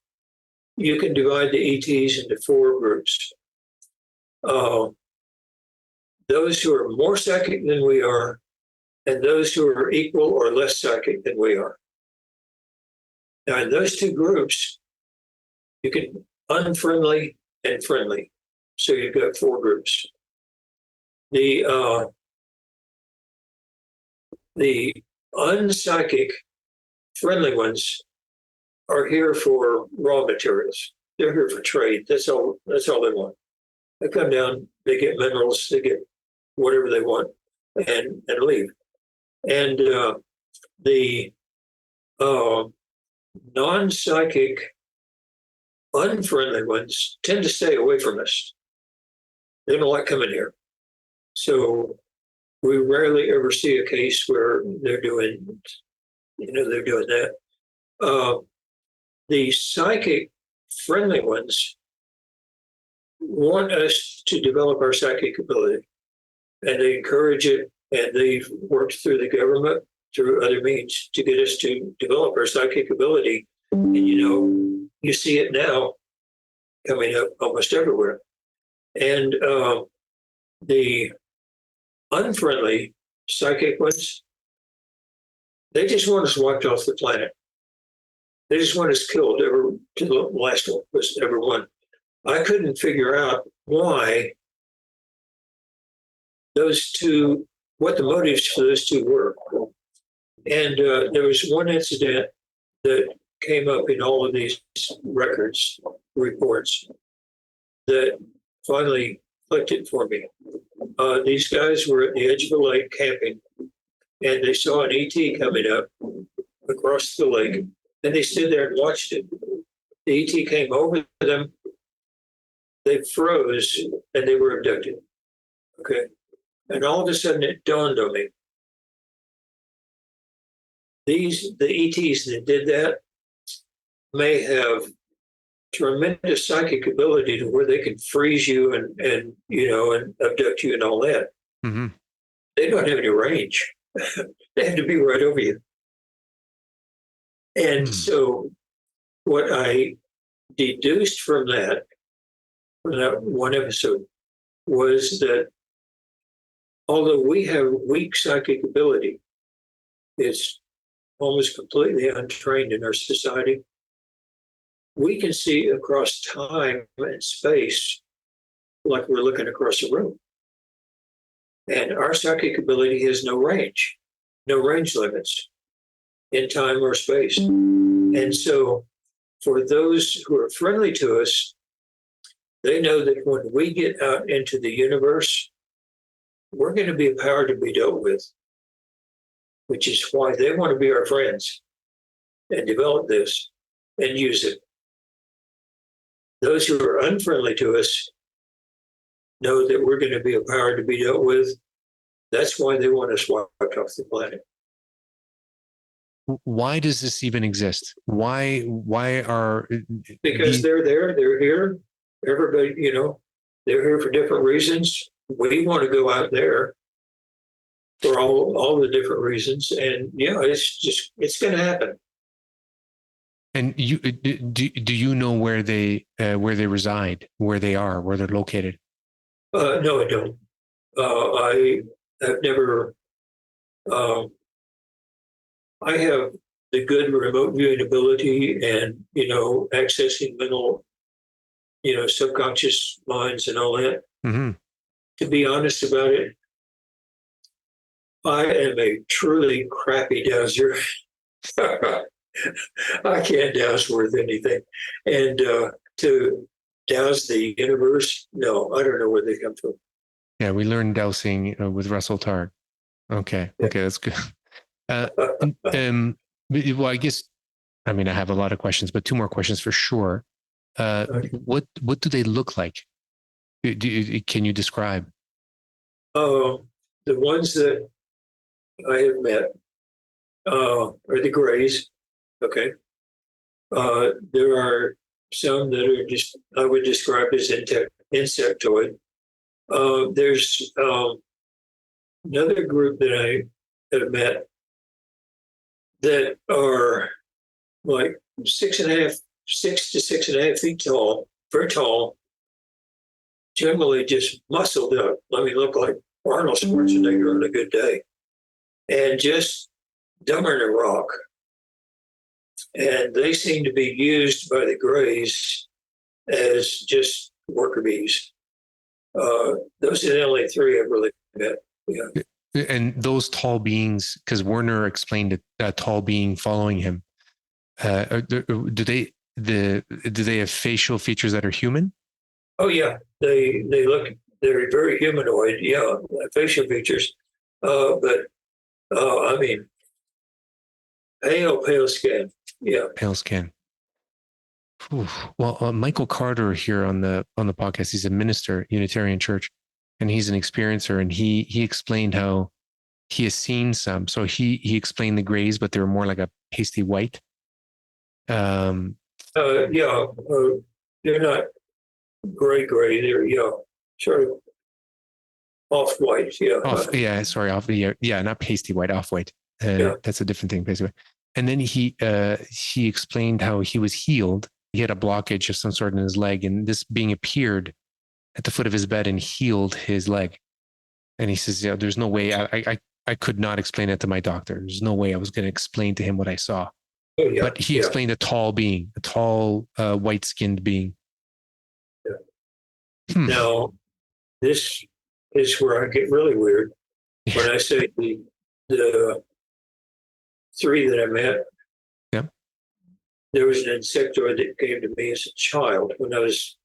You can divide the ETs into 4 groups. Those who are more psychic than we are, and those who are equal or less psychic than we are. Now, in those 2 groups, you can unfriendly and friendly. So you've got 4 groups. The unpsychic friendly ones are here for raw materials. They're here for trade. That's all they want. They come down, they get minerals, they get whatever they want, and leave. And the non-psychic unfriendly ones tend to stay away from us. They don't like coming here. So we rarely ever see a case where they're doing that. The psychic friendly ones want us to develop our psychic ability, and they encourage it, and they've worked through the government, through other means, to get us to develop our psychic ability. And you see it now coming up almost everywhere. And the unfriendly psychic ones, they just want us wiped off the planet. They just want us killed, to the last one was ever one. I couldn't figure out why what the motives for those two were. And there was one incident that came up in all of these reports, that finally clicked it for me. These guys were at the edge of a lake camping, and they saw an ET coming up across the lake, and they stood there and watched it. The ET came over them, they froze, and they were abducted. Okay. And all of a sudden it dawned on me. The ETs that did that may have tremendous psychic ability to where they can freeze you and abduct you and all that. Mm-hmm. They don't have any range. They have to be right over you. And so what I deduced from that one episode, was that although we have weak psychic ability, it's almost completely untrained in our society, we can see across time and space like we're looking across a room. And our psychic ability has no range limits in time or space. And so for those who are friendly to us, they know that when we get out into the universe, we're going to be a power to be dealt with, which is why they want to be our friends and develop this and use it. Those who are unfriendly to us know that we're going to be a power to be dealt with. That's why they want us wiped off the planet. Why does this even exist? Why are... Because they're there, they're here. Everybody, they're here for different reasons. We want to go out there for all the different reasons. And it's going to happen. And do you know where they reside, where they are, where they're located? No, I don't. I have never. I have the good remote viewing ability and accessing mental, subconscious minds and all that. Mm-hmm. To be honest about it, I am a truly crappy dowser. I can't douse worth anything. And to douse the universe, no, I don't know where they come from. Yeah, we learned dowsing with Russell Targ. Okay, that's good. Well, I guess, I have a lot of questions, but two more questions for sure. Okay. What do they look like? Can you describe? The ones that I have met are the grays. Okay. There are some that are just, I would describe as insectoid. There's another group that I have met that are like 6 to 6.5 feet tall, very tall, generally just muscled up. Look like Arnold Schwarzenegger on a good day, and just dumber than a rock. And they seem to be used by the Greys as just worker bees. Those are the only three I've really met. Yeah. And those tall beings, because Werner explained it, that tall being following him, do they have facial features that are human? Oh yeah, they're very humanoid. Yeah, facial features, but pale skin. Yeah, Pale skin. Well, Michael Carter here on the podcast, he's a minister, Unitarian Church, and he's an experiencer, and he explained how he has seen some. So he explained the grays, but they were more like a pasty white. Um, Yeah, they're not gray. They're sort of off white. Yeah, off. Yeah, not pasty white, off white. yeah. That's a different thing, basically. And then he explained how he was healed. He had a blockage of some sort in his leg, and this being appeared at the foot of his bed and healed his leg. And he says, "Yeah, there's no way I could not explain it to my doctor. There's no way I was going to explain to him what I saw." Oh, yeah, but he explained a tall being, a tall, white-skinned being. Yeah. Now, this is where I get really weird. When I say the three that I met, yeah, there was an insectoid that came to me as a child when I was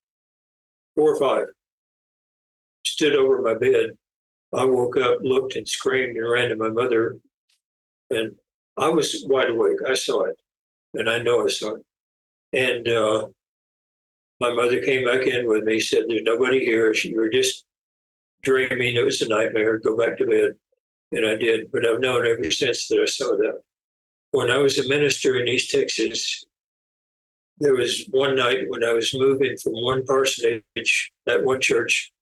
4 or 5. Stood over my bed. I woke up, looked, and screamed and ran to my mother. And I was wide awake. I saw it, and I know I saw it. And my mother came back in with me, said, "There's nobody here. You were just dreaming. It was a nightmare. Go back to bed." And I did. But I've known ever since that I saw that. When I was a minister in East Texas, there was one night when I was moving from one parsonage, that one church,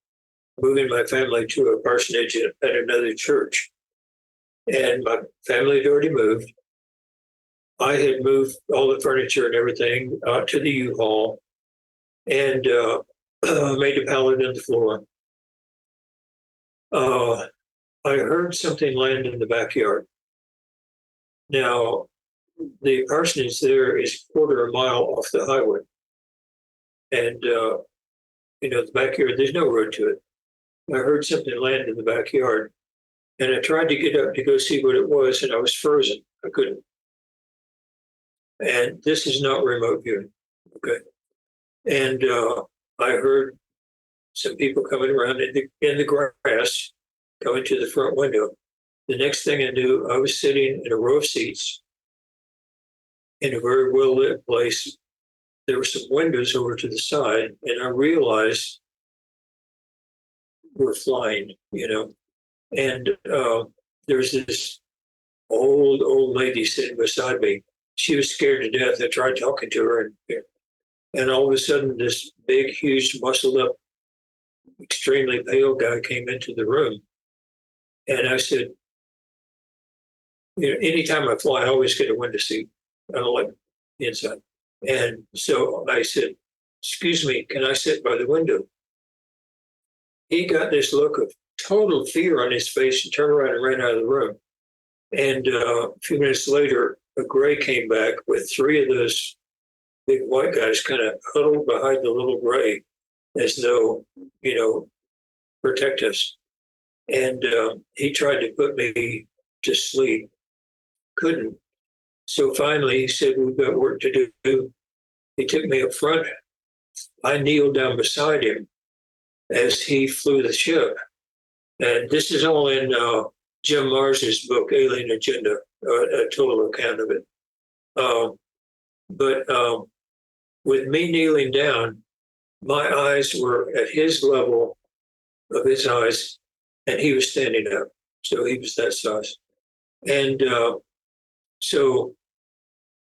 moving my family to a parsonage at another church. And my family had already moved. I had moved all the furniture and everything out to the U-Haul and made a pallet in the floor. I heard something land in the backyard. Now, the parsonage there is 1/4 mile off the highway. And, the backyard, there's no road to it. I heard something land in the backyard. And I tried to get up to go see what it was, and I was frozen. I couldn't. And this is not remote viewing. Okay. And I heard some people coming around in the grass, coming to the front window. The next thing I knew, I was sitting in a row of seats in a very well-lit place. There were some windows over to the side, and I realized we're flying, And there was this old lady sitting beside me. She was scared to death. I tried talking to her, and all of a sudden, this big, huge, muscled-up, extremely pale guy came into the room. And I said, anytime I fly, I always get a window seat. I don't like the inside. And so I said, "Excuse me, can I sit by the window?" He got this look of total fear on his face and turned around and ran out of the room. And a few minutes later, a gray came back with 3 of those big white guys kind of huddled behind the little gray as though, protect us. And he tried to put me to sleep. Couldn't. So finally he said, "We've got work to do." He took me up front. I kneeled down beside him as he flew the ship. And this is all in Jim Mars's book, Alien Agenda, a total account of it. But with me kneeling down, my eyes were at his level of his eyes, and he was standing up. So he was that size. And so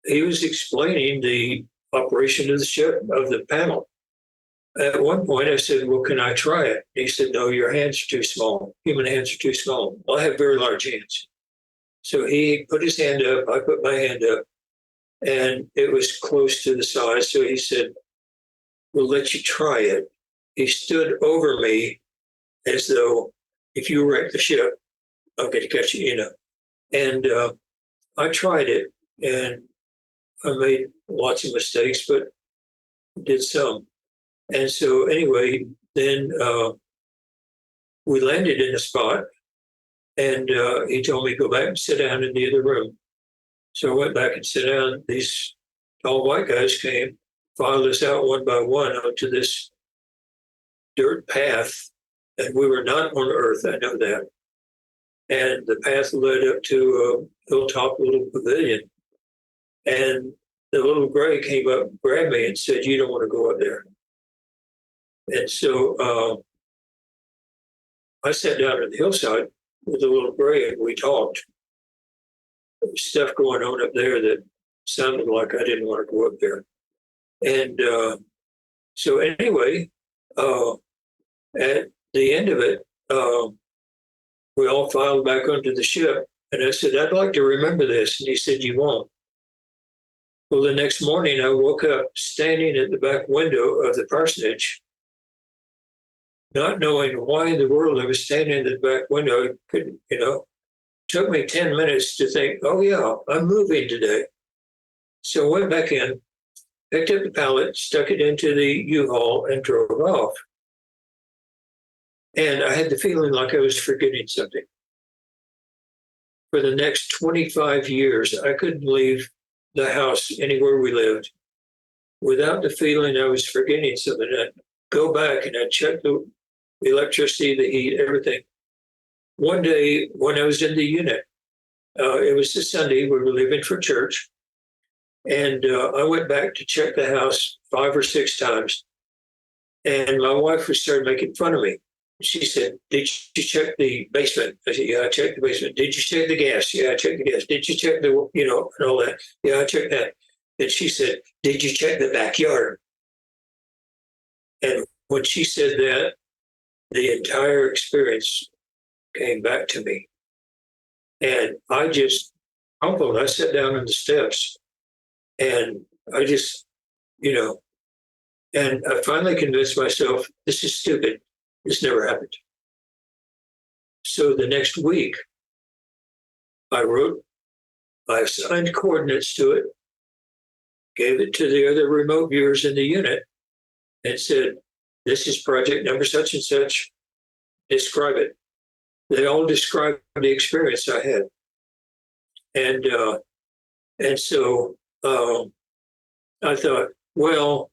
he was explaining the operation of the ship, of the panel. At one point, I said, "Well, can I try it?" He said, "No, your hands are too small. Human hands are too small." Well, I have very large hands. So he put his hand up, I put my hand up, and it was close to the size. So he said, "We'll let you try it." He stood over me as though, if you wreck the ship, I'll get to catch you, And I tried it, and I made lots of mistakes, but did some. And so anyway, then we landed in a spot, and he told me, "Go back and sit down in the other room." So I went back and sat down. These tall white guys came, filed us out one by one onto this dirt path. And we were not on Earth, I know that. And the path led up to a hilltop little pavilion. And the little gray came up, grabbed me, and said, "You don't want to go up there." And so I sat down on the hillside with the little gray, and we talked. There was stuff going on up there that sounded like I didn't want to go up there. And so anyway, at the end of it, we all filed back onto the ship. And I said, "I'd like to remember this." And he said, "You won't." Well, the next morning, I woke up standing at the back window of the parsonage, not knowing why in the world I was standing at the back window. I couldn't, took me 10 minutes to think, oh, yeah, I'm moving today. So I went back in, picked up the pallet, stuck it into the U-Haul, and drove off. And I had the feeling like I was forgetting something. For the next 25 years, I couldn't leave the house anywhere we lived without the feeling I was forgetting something. I'd go back and I'd check the electricity, the heat, everything. One day when I was in the unit, it was a Sunday, we were leaving for church, and I went back to check the house 5 or 6 times, and my wife started making fun of me. She said, "Did you check the basement?" I said, "Yeah, I checked the basement." "Did you check the gas?" "Yeah, I checked the gas." "Did you check the, and all that?" "Yeah, I checked that." And she said, "Did you check the backyard?" And when she said that, the entire experience came back to me. And I just crumpled. I sat down on the steps and I just, and I finally convinced myself, this is stupid. This never happened. So the next week, I assigned coordinates to it, gave it to the other remote viewers in the unit, and said, "This is project number such and such. Describe it." They all described the experience I had. And so I thought, well,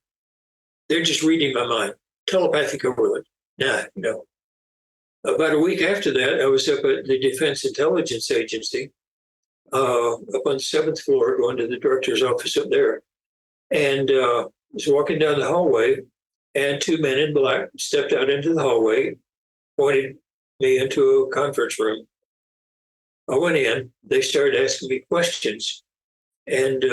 they're just reading my mind. Telepathic overload. Nah, no. About a week after that, I was up at the Defense Intelligence Agency, up on the 7th floor, going to the director's office up there. And was walking down the hallway, and 2 men in black stepped out into the hallway, pointed me into a conference room. I went in. They started asking me questions. And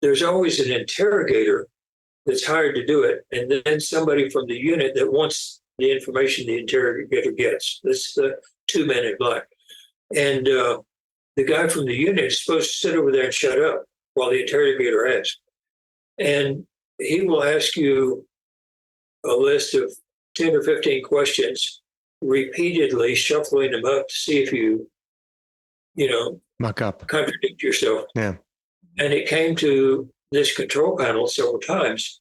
there's always an interrogator that's hired to do it, and then somebody from the unit that wants the information the interrogator gets. That's the 2 men in black. And the guy from the unit is supposed to sit over there and shut up while the interrogator asks. And he will ask you a list of 10 or 15 questions, repeatedly shuffling them up to see if you muck up, contradict yourself. Yeah. And it came to this control panel several times.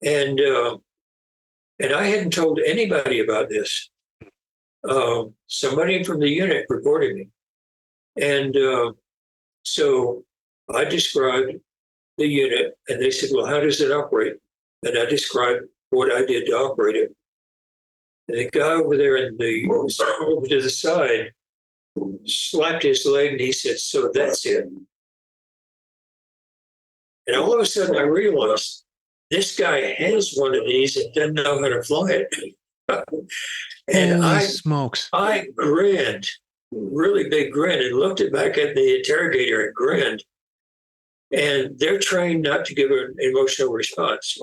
And I hadn't told anybody about this. Somebody from the unit reported me. And so I described the unit, and they said, "Well, how does it operate?" And I described what I did to operate it. And the guy over there over to the side slapped his leg and he said, "So that's it." And all of a sudden I realized this guy has one of these and doesn't know how to fly it. And Holy smokes. I grinned, really big grin, and looked back at the interrogator and grinned. And they're trained not to give an emotional response.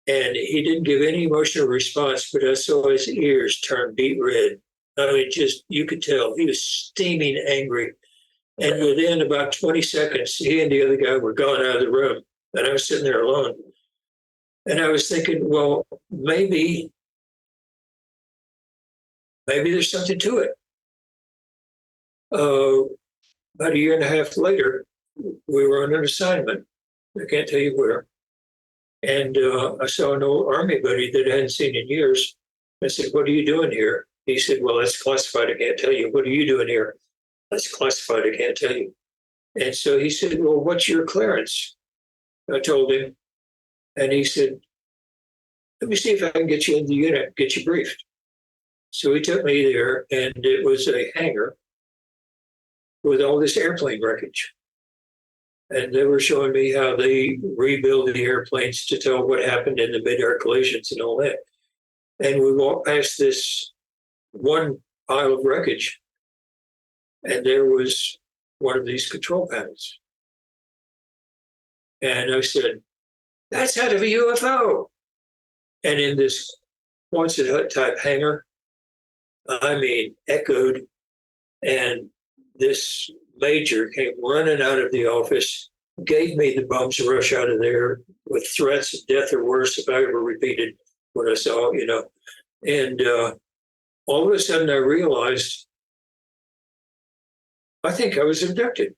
And he didn't give any emotional response, but I saw his ears turn beet red. I mean, you could tell he was steaming angry. And within about 20 seconds, he and the other guy were gone out of the room. And I was sitting there alone. And I was thinking, well, maybe there's something to it. About a year and a half later, we were on an assignment. I can't tell you where. And I saw an old Army buddy that I hadn't seen in years. I said, "What are you doing here?" He said, "Well, that's classified. I can't tell you." "What are you doing here?" "That's classified. I can't tell you." And so he said, "Well, what's your clearance?" I told him. And he said, "Let me see if I can get you in the unit, get you briefed." So he took me there, and it was a hangar. with all this airplane wreckage. And they were showing me how they rebuild the airplanes to tell what happened in the mid-air collisions and all that. And we walked past this one pile of wreckage, and there was one of these control panels. And I said, "That's out of a UFO." And in this Quonset hut type hangar, I mean, echoed. And this major came running out of the office, gave me the bumps rush out of there with threats of death or worse if I ever repeated what I saw, you know. And all of a sudden I realized, I think I was abducted.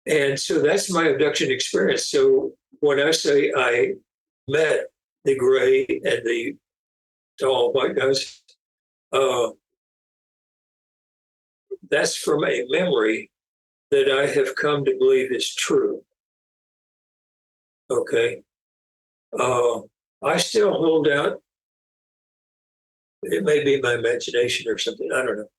And so that's my abduction experience. So when I say I met the gray and the tall white guys, that's from a memory that I have come to believe is true. Okay. I still hold out. It may be my imagination or something. I don't know.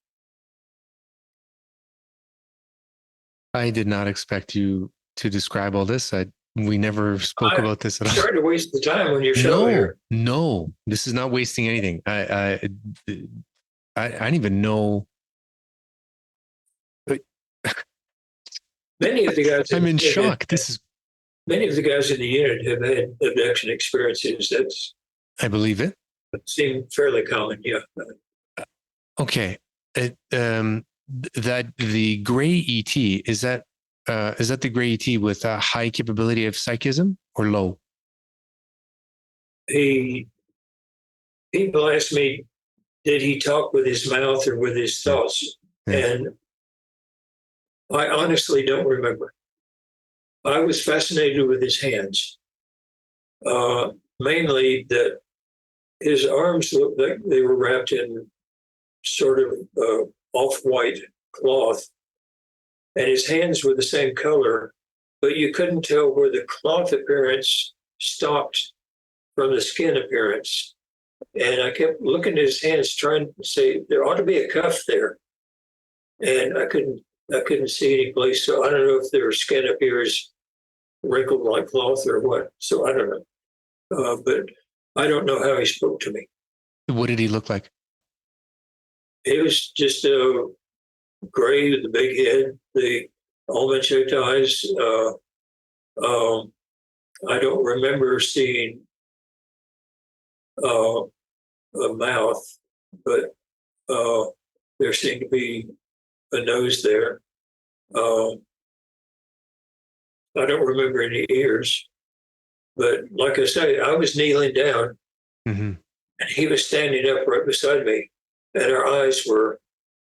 I did not expect you to describe all this. We never spoke about this at all. Sorry to waste the time on your show here. No, this is not wasting anything. I didn't even know. Many of the guys. I'm in shock. Many of the guys in the unit have had abduction experiences. I believe it. Seem fairly common. Yeah. Okay. That the gray ET is that the gray ET with a high capability of psychism or low? People ask me, did he talk with his mouth or with his thoughts? Yeah. And I honestly don't remember. I was fascinated with his hands, mainly that his arms looked like they were wrapped in sort of off-white cloth, and his hands were the same color, but you couldn't tell where the cloth appearance stopped from the skin appearance. And I kept looking at his hands, trying to say there ought to be a cuff there, and I couldn't see any place. So I don't know if their skin up here is wrinkled like cloth or what. So I don't know, but I don't know how he spoke to me. What did he look like? He was just a gray with the big head, the almond-shaped eyes. I don't remember seeing a mouth, but there seemed to be a nose there. I don't remember any ears, but like I say, I was kneeling down, and he was standing up right beside me, and our eyes were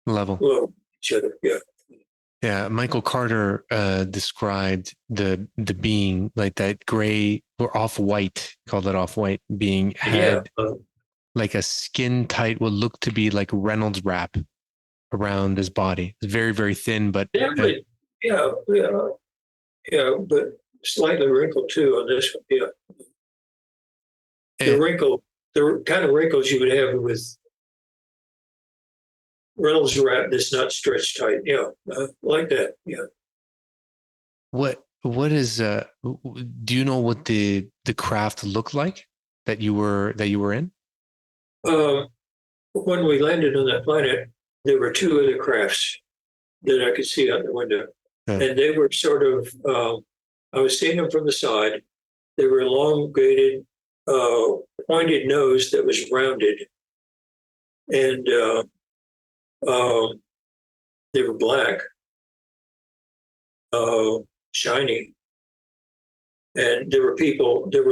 level each other. Yeah. Yeah. Michael Carter described the being like that gray or off-white, called it off-white being, had like a skin tight, what looked to be like Reynolds wrap around his body. It's very, very thin, but but slightly wrinkled too on this one. Yeah. The kind of wrinkles you would have with Reynolds wrap that's not stretched tight. Yeah, like that. Yeah. What is? Do you know what the craft looked like that you were in? When we landed on that planet, there were two other crafts that I could see out the window, and they were sort of. I was seeing them from the side. They were elongated, pointed nose that was rounded, and they were black, shiny, and there were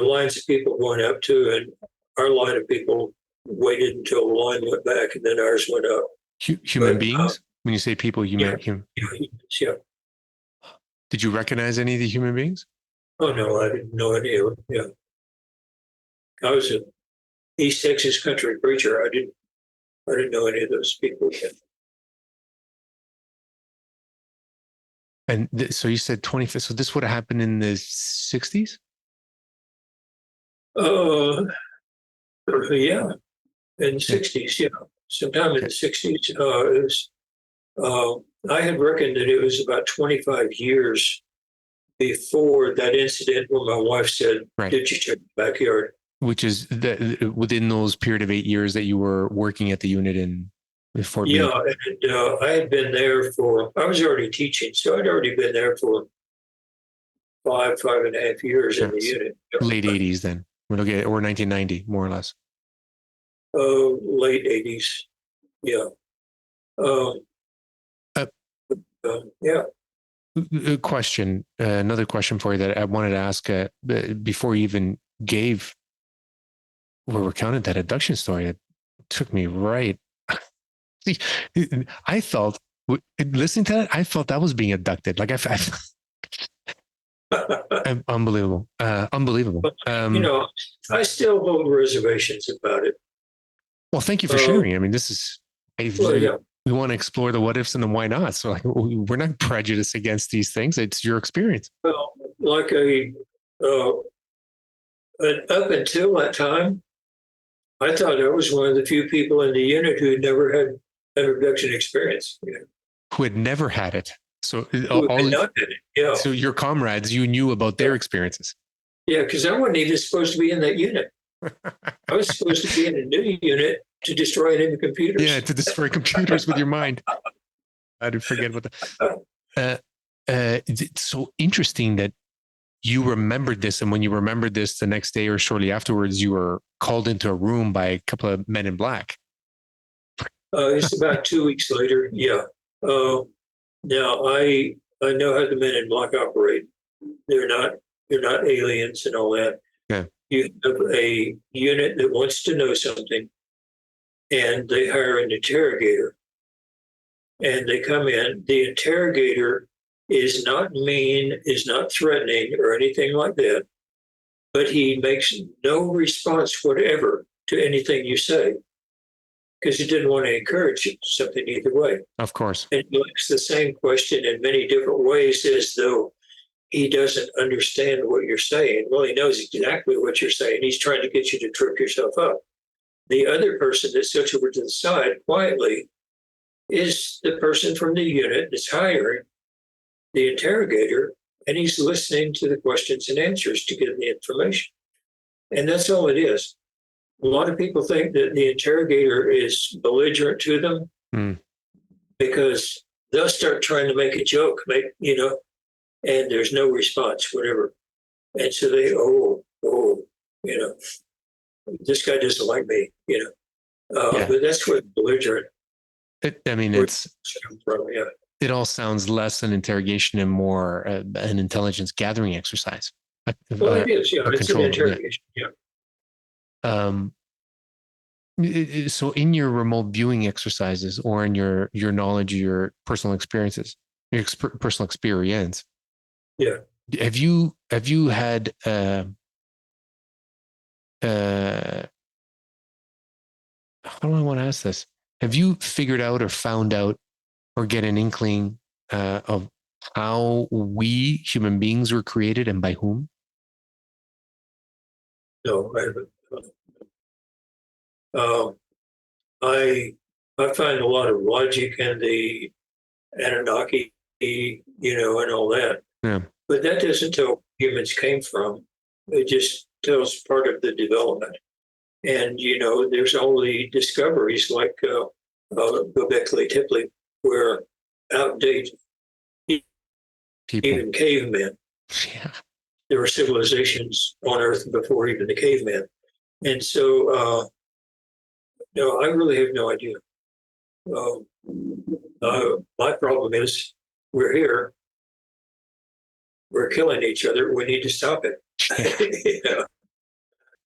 lines of people going up too, and our line of people waited until the line went back, and then ours went up. Human beings? When you say people, you meant human? Yeah. Did you recognize any of the human beings? Oh no, I didn't know any of them. Yeah, I was an East Texas country preacher. I didn't know any of those people yet. And so you said 25th. So this would have happened in the 60s? Yeah, in the 60s. Yeah, sometime in the 60s. It was I had reckoned that it was about 25 years before that incident when my wife said, Right. "Did you check the backyard?" Which is within those period of 8 years that you were working at the unit in Fort Meade. Yeah, and I had been there I was already teaching, so I'd already been there for 5.5 years in the unit. Late 80s then. We're looking at, or 1990, more or less. Late 80s. Yeah. Yeah. Question, another question for you that I wanted to ask before you even gave or recounted that abduction story. It took me right. See, I felt, listening to that, I felt I was being abducted. Like unbelievable. Unbelievable. I still hold reservations about it. Well, thank you for sharing. I mean, this is, yeah. We want to explore the what ifs and the why not. So like, we're not prejudiced against these things. It's your experience. Well, like up until that time, I thought I was one of the few people in the unit who had never had an abduction experience. Who had never had it. So Yeah. So your comrades, you knew about their experiences. Yeah, because I wasn't even supposed to be in that unit. I was supposed to be in a new unit to destroy enemy computers. Yeah, to destroy computers with your mind. I didn't forget about that. It's so interesting that you remembered this, and when you remembered this the next day or shortly afterwards, you were called into a room by a couple of men in black. It's about 2 weeks later. Yeah. Now I know how the men in black operate. They're not aliens and all that. Yeah. You have a unit that wants to know something, and they hire an interrogator. And they come in. The interrogator is not mean, is not threatening or anything like that, but he makes no response whatever to anything you say because he didn't want to encourage something either way. Of course. And he asks the same question in many different ways as though he doesn't understand what you're saying. Well, he knows exactly what you're saying. He's trying to get you to trip yourself up. The other person that sits over to the side quietly is the person from the unit that's hiring the interrogator, and he's listening to the questions and answers to get the information. And that's all it is. A lot of people think that the interrogator is belligerent to them because they'll start trying to make a joke, and there's no response, whatever. And so they, this guy doesn't like me, But that's what belligerent. It all sounds less an interrogation and more an intelligence gathering exercise. Well, it is, yeah. It's an interrogation, yeah. So in your remote viewing exercises or in your knowledge, your personal experiences, your personal experience, yeah. Have you had how do I want to ask this? Have you figured out or found out or get an inkling of how we human beings were created and by whom? No, I haven't. I find a lot of logic in the Anunnaki, and all that. Yeah. But that doesn't tell where humans came from. It just tells part of the development. And, there's all the discoveries like Göbekli Tepe, where outdate even cavemen. Yeah. There were civilizations on Earth before even the caveman. And so, I really have no idea. My problem is we're here. We're killing each other. We need to stop it. Yeah.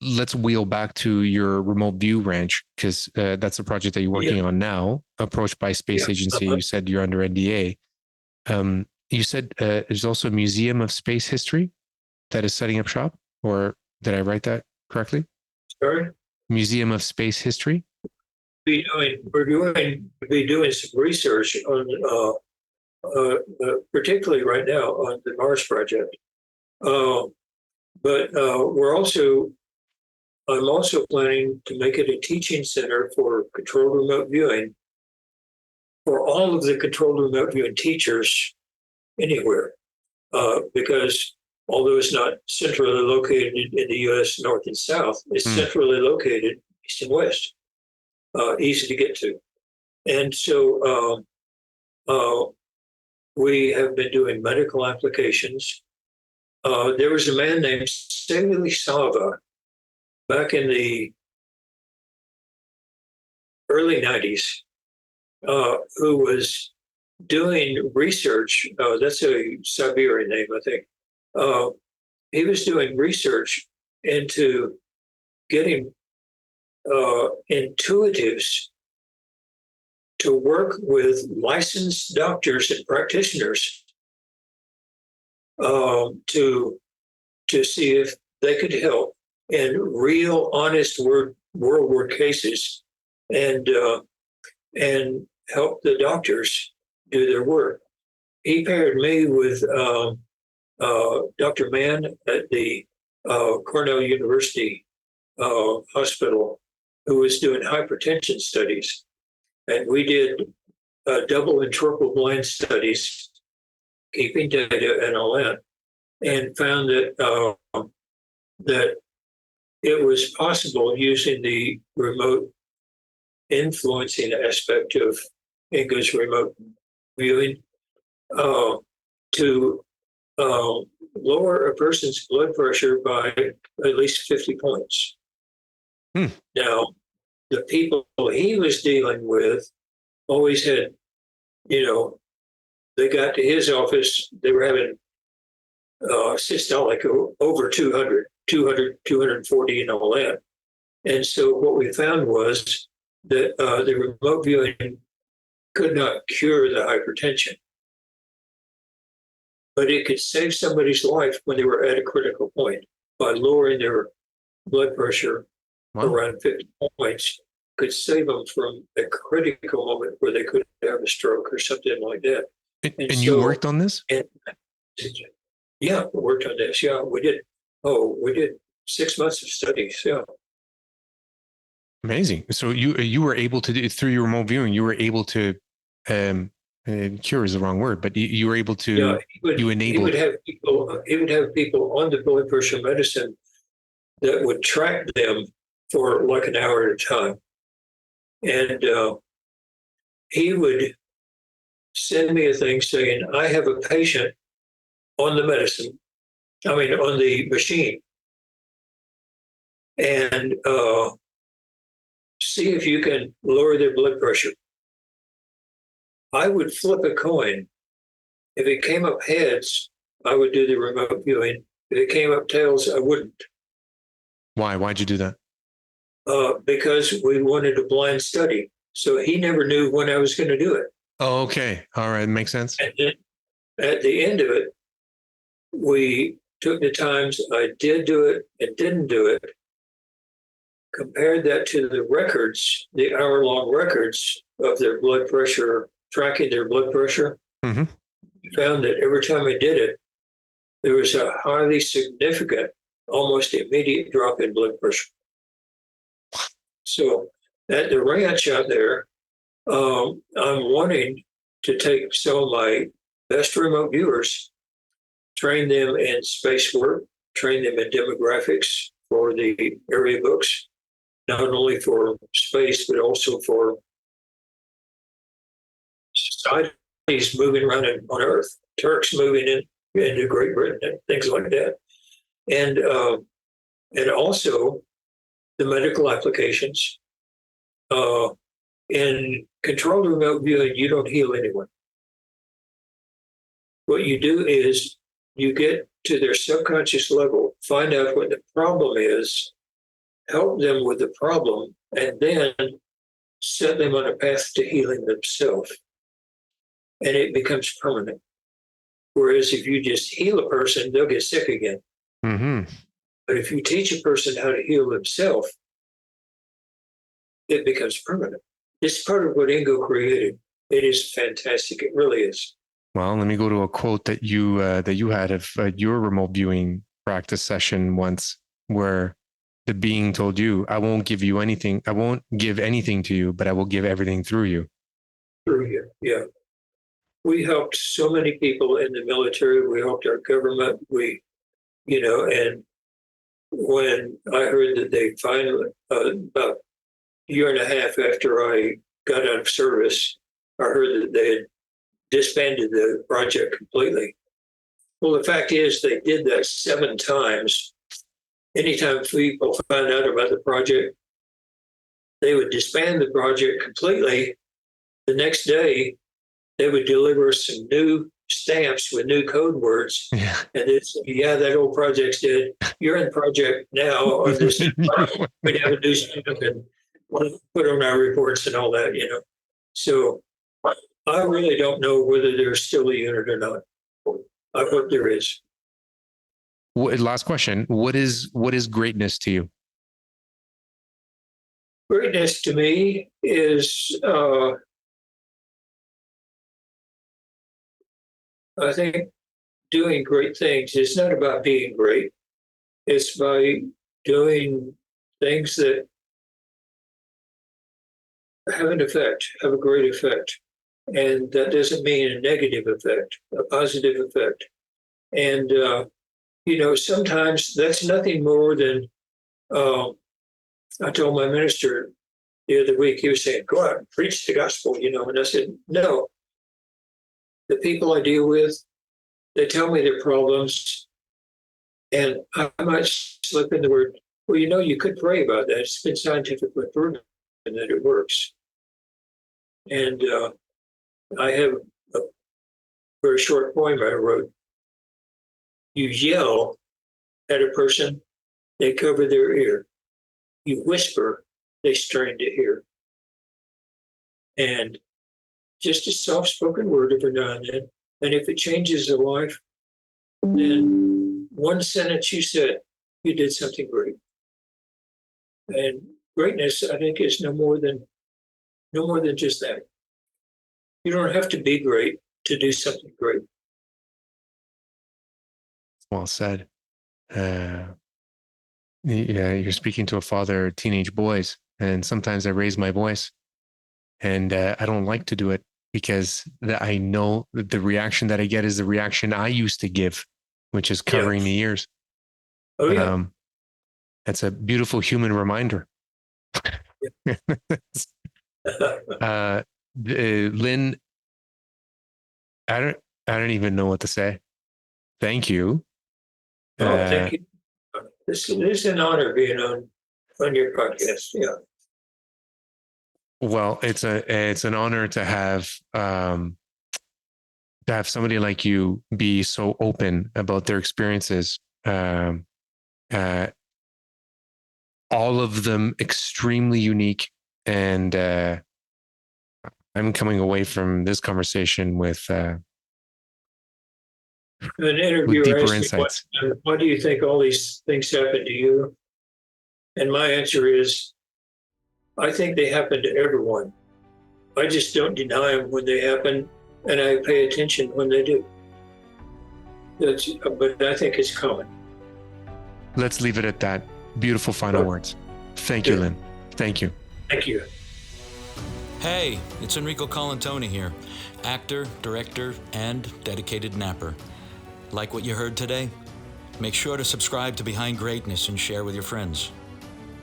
Let's wheel back to your remote view ranch, because that's a project that you're working on now, approached by space agency. You said you're under NDA. You said there's also a museum of space history that is setting up shop, or did I write that correctly? Sorry? Museum of Space History? We're doing some research on, particularly right now on the Mars project. But I'm also planning to make it a teaching center for controlled remote viewing for all of the controlled remote viewing teachers anywhere, because although it's not centrally located in the U.S. North and South, it's centrally located East and West, easy to get to. And so we have been doing medical applications. There was a man named Staley Sava back in the early 90s who was doing research. That's a Siberian name, I think. He was doing research into getting intuitives to work with licensed doctors and practitioners to see if they could help in real, honest World War cases and help the doctors do their work. He paired me with Dr. Mann at the Cornell University Hospital, who was doing hypertension studies. And we did double and triple blind studies, keeping data and all that, and found that that it was possible using the remote influencing aspect of Inga's remote viewing to lower a person's blood pressure by at least 50 points. Now, the people he was dealing with always had, they got to his office, they were having systolic over 200, 240 and all that. And so what we found was that the remote viewing could not cure the hypertension, but it could save somebody's life when they were at a critical point by lowering their blood pressure around 50 points, could save them from a critical moment where they could have a stroke or something like that. And so, you worked on this? Yeah, we worked on this. Yeah, we did. We did 6 months of studies. Yeah. Amazing. So you were able to do, through your remote viewing, you were able to cure is the wrong word, but you were able to. Yeah, you enabled. He would have people on the blood pressure medicine that would track them for like an hour at a time, and he would send me a thing saying, "I have a patient on the medicine. On the machine, and see if you can lower their blood pressure." I would flip a coin. If it came up heads, I would do the remote viewing. If it came up tails, I wouldn't. Why? Why'd you do that? Because we wanted a blind study. So he never knew when I was going to do it. Oh, okay. All right. Makes sense. And then at the end of it, we took the times I did do it and didn't do it, compared that to the records, the hour-long records of their blood pressure, tracking their blood pressure. Mm-hmm. We found that every time I did it, there was a highly significant, almost immediate drop in blood pressure. So at the ranch out there, I'm wanting to take some of my best remote viewers, train them in space work, train them in demographics for the area books, not only for space, but also for societies moving around on Earth, Turks moving into Great Britain, and things like that. And also the medical applications. In controlled remote viewing, you don't heal anyone. What you do is you get to their subconscious level, find out what the problem is, help them with the problem, and then set them on a path to healing themselves. And it becomes permanent. Whereas if you just heal a person, they'll get sick again. Mm-hmm. But if you teach a person how to heal themselves, it becomes permanent. It's part of what Ingo created. It is fantastic. It really is. Well, let me go to a quote that you had of your remote viewing practice session once, where the being told you, "I won't give you anything. I won't give anything to you, but I will give everything through you." through you. Yeah. We helped so many people in the military. We helped our government. And when I heard that they finally, about a year and a half after I got out of service, I heard that they had disbanded the project completely. Well, the fact is, they did that 7 times. Anytime people found out about the project, they would disband the project completely. The next day, they would deliver us some new stamps with new code words. Yeah. And it's, yeah, that old project's dead. You're in project now, or this, we'd have a new stamp and put on our reports and all that, So I really don't know whether there's still a unit or not. I hope there is. Last question. What is greatness to you? Greatness to me is, I think, doing great things. It's not about being great. It's by doing things that have an effect, have a great effect. And that doesn't mean a negative effect, a positive effect. And, sometimes that's nothing more than, I told my minister the other week, he was saying, go out and preach the gospel, and I said, no. The people I deal with, they tell me their problems, and I might slip in the word, well, you could pray about that. It's been scientifically proven that it works. And I have a very short poem I wrote. You yell at a person, they cover their ear. You whisper, they strain to hear. And just a soft-spoken word every now and then. And if it changes a life, then one sentence you said, you did something great. And greatness, I think, is no more than just that. You don't have to be great to do something great. Well said. Yeah, you're speaking to a father of teenage boys, and sometimes I raise my voice, and I don't like to do it because I know that the reaction that I get is the reaction I used to give, which is covering the ears. Oh, yeah. That's a beautiful human reminder. Lyn, I don't even know what to say. Thank you. Thank you. This is an honor being on your podcast. Yeah. Well, it's an honor to have somebody like you be so open about their experiences. All of them extremely unique, and I'm coming away from this conversation with An interviewer deeper asked insights. me, why do you think all these things happen to you? And my answer is, I think they happen to everyone. I just don't deny them when they happen, and I pay attention when they do. But I think it's common. Let's leave it at that. Beautiful final words. Thank you, Lyn. Thank you. Thank you. Hey, it's Enrico Colantoni here, actor, director, and dedicated napper. Like what you heard today? Make sure to subscribe to Behind Greatness and share with your friends.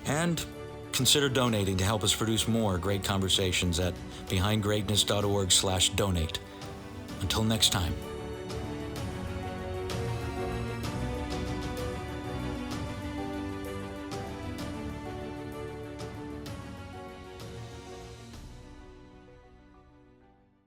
And consider donating to help us produce more great conversations at behindgreatness.org/donate. Until next time.